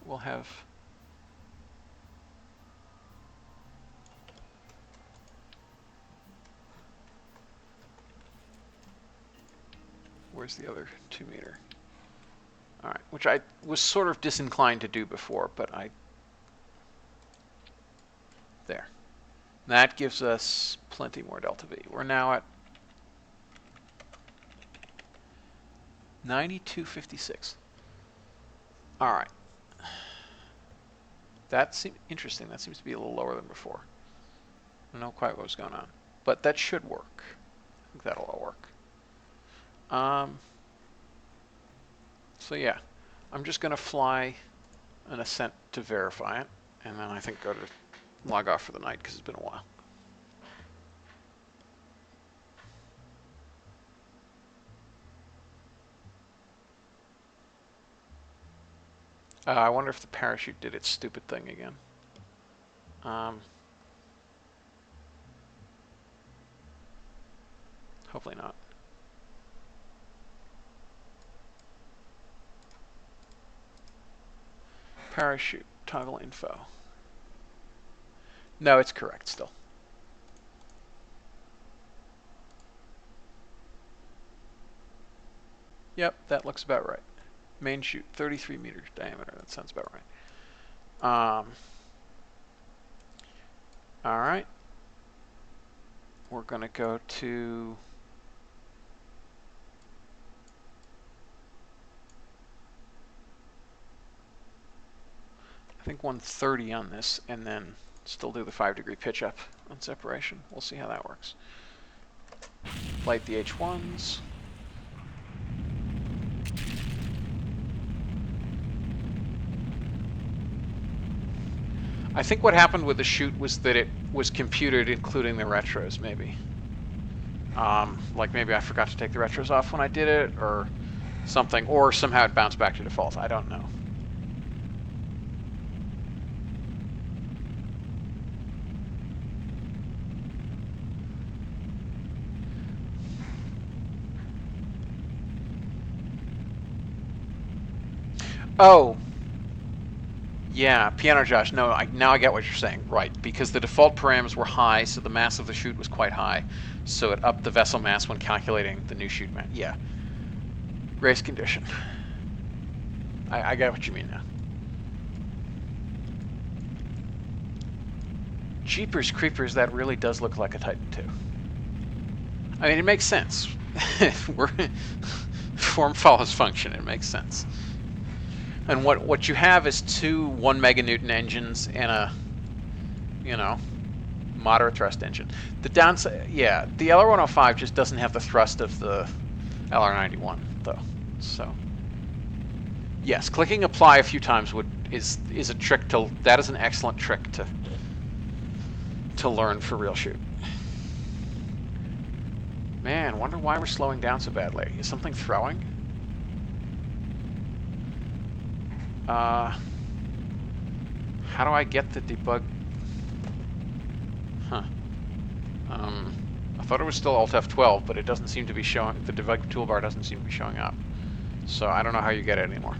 S1: We'll have... Where's the other 2 meter? All right, which I was sort of disinclined to do before, but there. That gives us plenty more delta V. We're now at 92.56. All right. That seems interesting. That seems to be a little lower than before. I don't know quite what was going on, but that should work. I think that'll all work. So yeah, I'm just going to fly an ascent to verify it, and then I think go to log off for the night because it's been a while. I wonder if the parachute did its stupid thing again. Hopefully not. Parachute, toggle info. No, it's correct still. Yep, that looks about right. Main chute, 33 meters diameter. That sounds about right. All right. We're going to go to... I think 130 on this, and then still do the 5-degree pitch up on separation. We'll see how that works. Light the H1s. I think what happened with the chute was that it was computed including the retros, maybe. Like maybe I forgot to take the retros off when I did it, or something, or somehow it bounced back to default. I don't know. Oh, yeah, Piano Josh. No, now I get what you're saying. Right, because the default params were high, so the mass of the chute was quite high, so it upped the vessel mass when calculating the new chute mass. Yeah, race condition. I get what you mean now. Jeepers Creepers, that really does look like a Titan II. I mean, it makes sense. Form follows function. It makes sense. And what you have is two 1 meganewton engines and a, moderate thrust engine. The downside, yeah, the LR105 just doesn't have the thrust of the LR91 though. So, yes, clicking apply a few times is a trick that is an excellent trick to learn for real shoot. Man, wonder why we're slowing down so badly. Is something throwing? How do I get the debug? Huh. I thought it was still Alt F12, but it doesn't seem to be showing. The debug toolbar doesn't seem to be showing up. So I don't know how you get it anymore.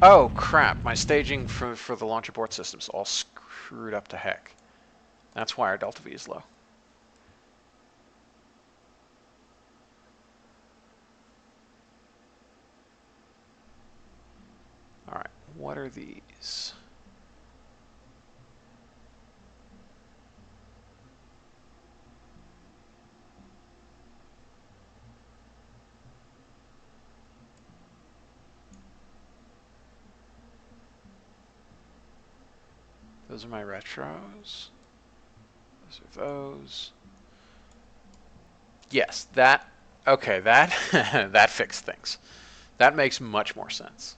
S1: Oh crap! My staging for the launch abort system's all screwed up to heck. That's why our delta V is low. All right, what are these? Those are my retros. Those are those. Yes, okay, that that fixed things. That makes much more sense.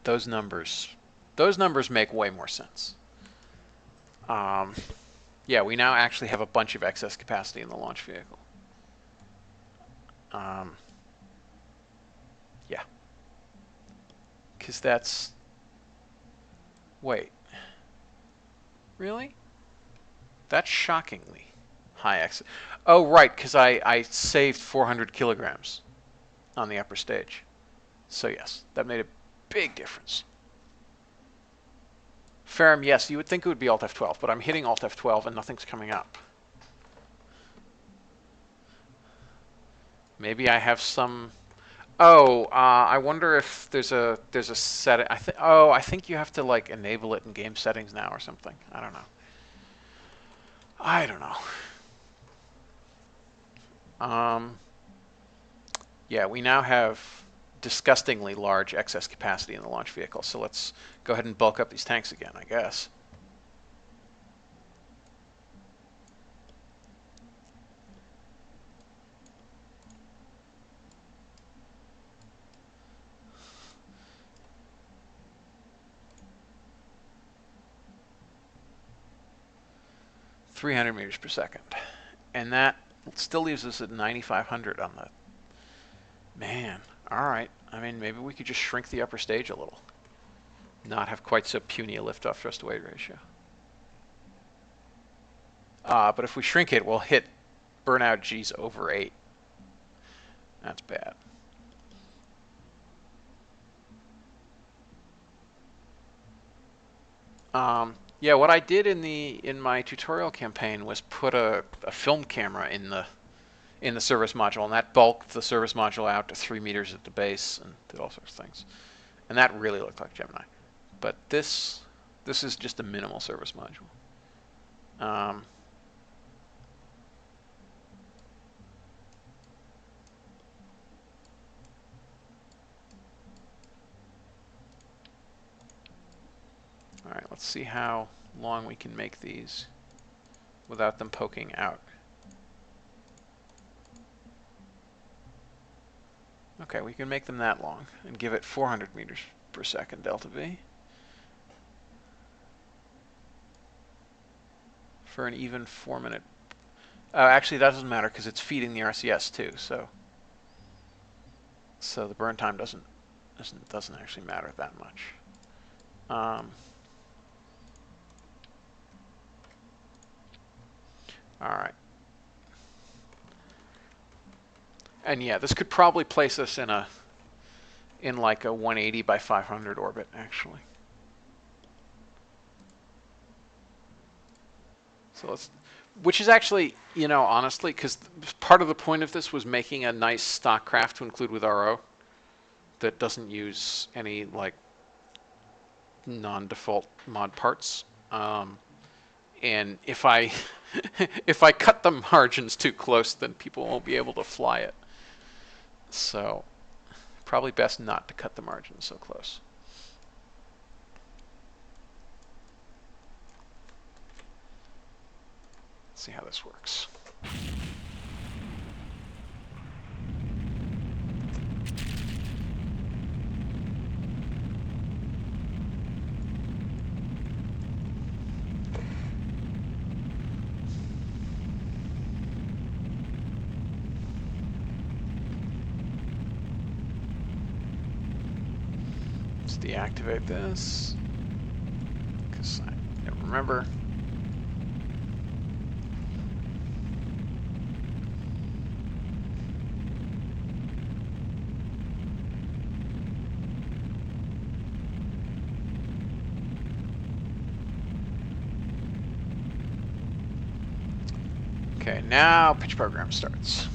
S1: Those numbers make way more sense. Yeah, we now actually have a bunch of excess capacity in the launch vehicle. Yeah. Because that's... Wait. Really? That's shockingly high excess. Oh, right, because I saved 400 kilograms on the upper stage. So yes, that made a big difference. Ferrum, yes, you would think it would be Alt F12, but I'm hitting Alt F12 and nothing's coming up. Maybe I have some... Oh, I wonder if there's a setting. I think you have to like enable it in game settings now or something. I don't know. Yeah, we now have disgustingly large excess capacity in the launch vehicle, so let's go ahead and bulk up these tanks again, I guess. (300 meters per second), and that still leaves us at 9,500 on the... Man, all right. I mean, maybe we could just shrink the upper stage a little. Not have quite so puny a lift-off thrust-to-weight ratio. But if we shrink it, we'll hit burnout G's over 8. That's bad. Yeah, what I did in my tutorial campaign was put a film camera in the service module, and that bulked the service module out to 3 meters at the base and did all sorts of things. And that really looked like Gemini. But this is just a minimal service module. All right, let's see how long we can make these without them poking out. Okay, we can make them that long and give it 400 meters per second delta V for an even 4-minute. Actually, that doesn't matter because it's feeding the RCS too. So the burn time doesn't actually matter that much. All right. And yeah, this could probably place us in like a 180 by 500 orbit, actually. So which is actually, you know, honestly, because part of the point of this was making a nice stock craft to include with RO that doesn't use any like non-default mod parts. And if I if I cut the margins too close, then people won't be able to fly it. So probably best not to cut the margins so close. Let's see how this works. Let's deactivate this because I don't remember. Okay, now pitch program starts.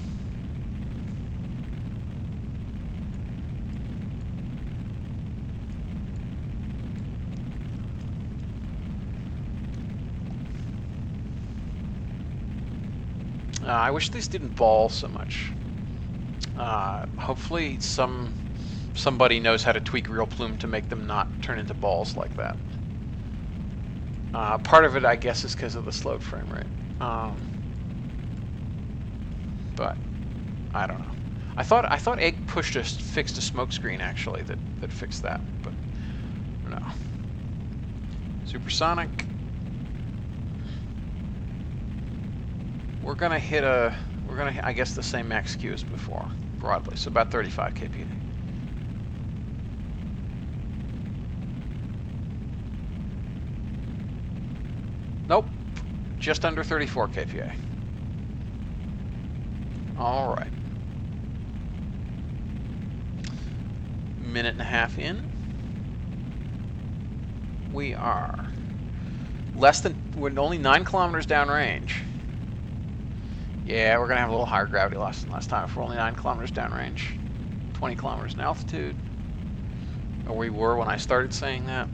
S1: I wish these didn't ball so much. Hopefully somebody knows how to tweak Real Plume to make them not turn into balls like that. Part of it, I guess, is because of the slowed frame rate. But I don't know. I thought Egg fixed a smoke screen actually that fixed that, but no. Supersonic. We're gonna hit I guess the same max Q as before, broadly, so about 35 kpd. Nope, just under 34 kPa. All right. Minute and a half in. We are we're only 9 kilometers downrange. Yeah, we're gonna have a little higher gravity loss than last time if we're only 9 kilometers downrange. 20 kilometers in altitude. Or we were when I started saying that.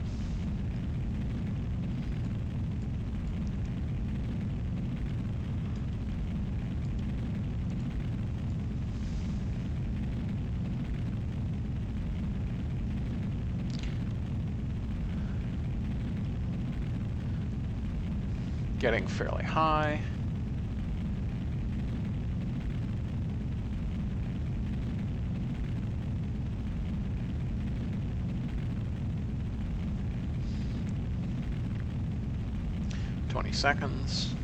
S1: Getting fairly high. Seconds.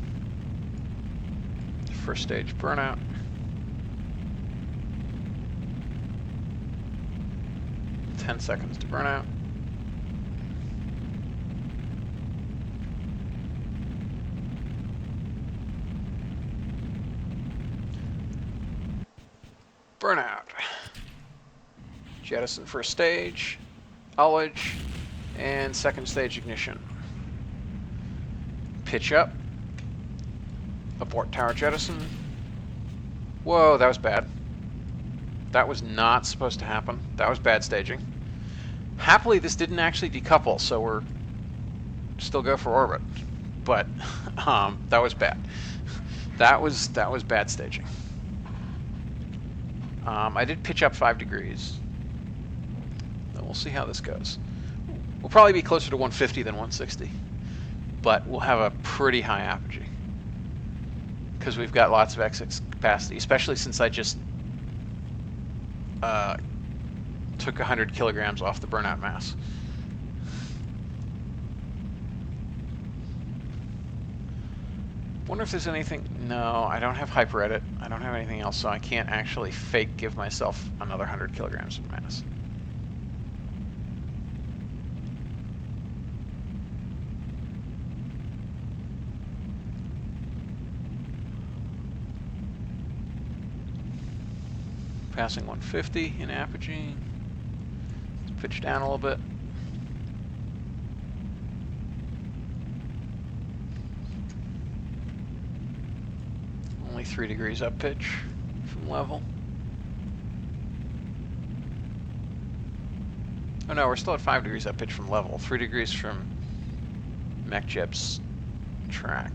S1: First stage burnout. Ten seconds to burnout. Burnout. Jettison first stage, ullage, and second stage ignition. Pitch up. Abort tower jettison. Whoa, that was bad. That was not supposed to happen. That was bad staging. Happily, this didn't actually decouple, so we're still go for orbit. But that was bad. That was bad staging. I did pitch up 5 degrees. So we'll see how this goes. We'll probably be closer to 150 than 160, but we'll have a pretty high apogee because we've got lots of excess capacity, especially since I just took 100 kilograms off the burnout mass. Wonder if there's anything. No, I don't have hyperedit. I don't have anything else, so I can't actually fake give myself another 100 kilograms of mass. Passing 150 in apogee. Let's pitch down a little bit. Only 3 degrees up pitch from level. Oh no, we're still at 5 degrees up pitch from level. 3 degrees from MechJeb's track.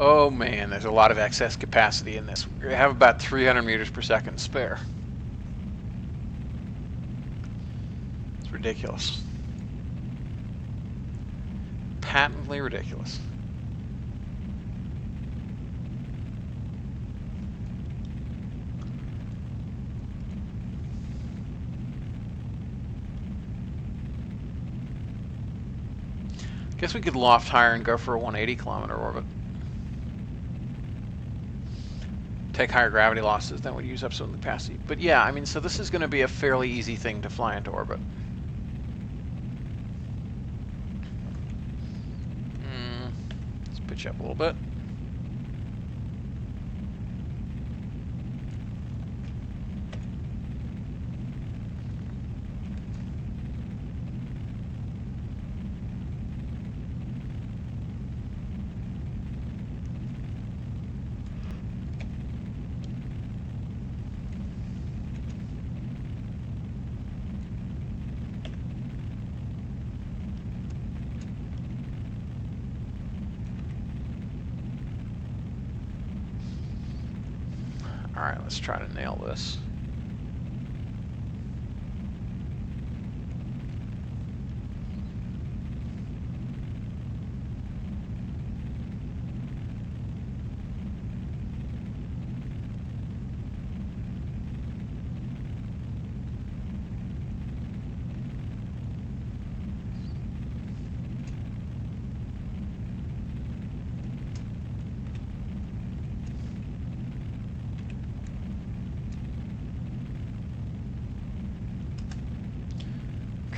S1: Oh man, there's a lot of excess capacity in this. We have about 300 meters per second spare. It's ridiculous. Patently ridiculous. Guess we could loft higher and go for a 180 kilometer orbit. Take higher gravity losses, then would use up some of the capacity. But yeah, I mean, so this is going to be a fairly easy thing to fly into orbit. Let's pitch up a little bit. Alright, let's try to nail this.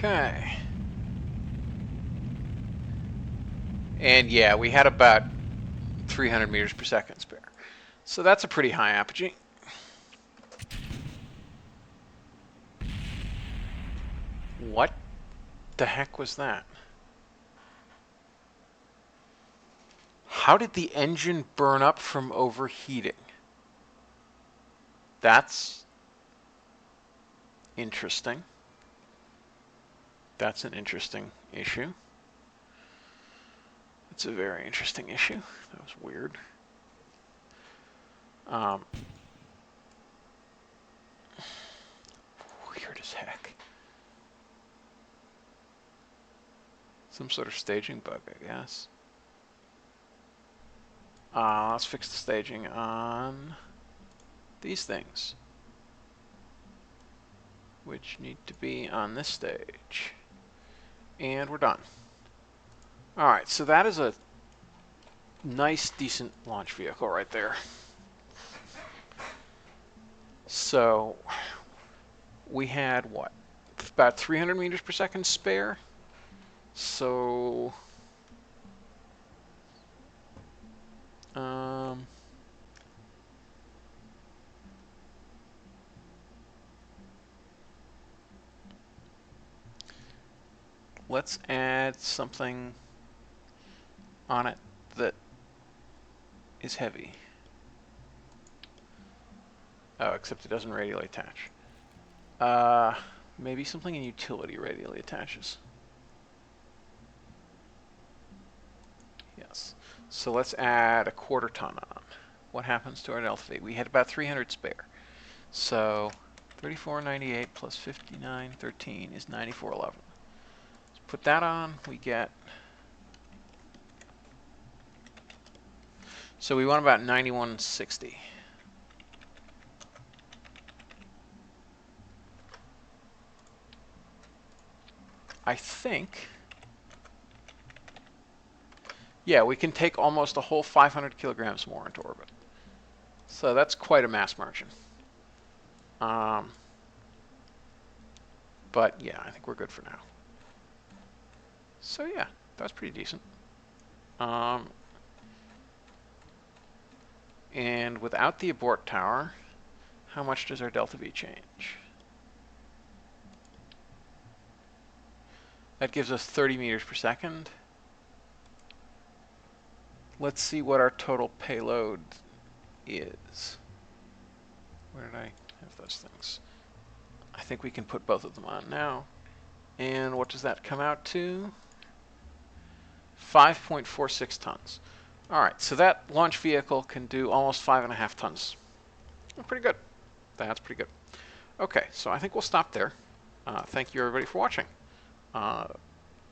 S1: Okay. And yeah, we had about 300 meters per second spare. So that's a pretty high apogee. What the heck was that? How did the engine burn up from overheating? That's interesting. That's an interesting issue. It's a very interesting issue. That was weird. Weird as heck. Some sort of staging bug, I guess. Let's fix the staging on these things, which need to be on this stage. And we're done. All right, so that is a nice, decent launch vehicle right there. So we had, what, about 300 meters per second spare? So, let's add something on it that is heavy. Oh, except it doesn't radially attach. Maybe something in utility radially attaches. Yes. So let's add a quarter ton on. What happens to our delta V? We had about 300 spare. So 34.98 plus 59.13 is 94.11. Let's put that on. We get. So we want about 91.60. I think. Yeah, we can take almost a whole 500 kilograms more into orbit. So that's quite a mass margin. But yeah, I think we're good for now. So yeah, that was pretty decent. And without the abort tower, how much does our delta V change? That gives us 30 meters per second. Let's see what our total payload is. Where did I have those things? I think we can put both of them on now. And what does that come out to? 5.46 tons. All right, so that launch vehicle can do almost 5.5 tons. Pretty good. That's pretty good. Okay, so I think we'll stop there. Thank you, everybody, for watching.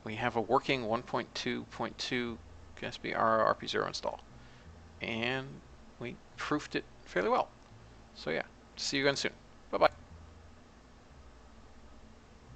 S1: We have a working 1.2.2 KSP RP0 install. And we proofed it fairly well. So yeah, see you again soon.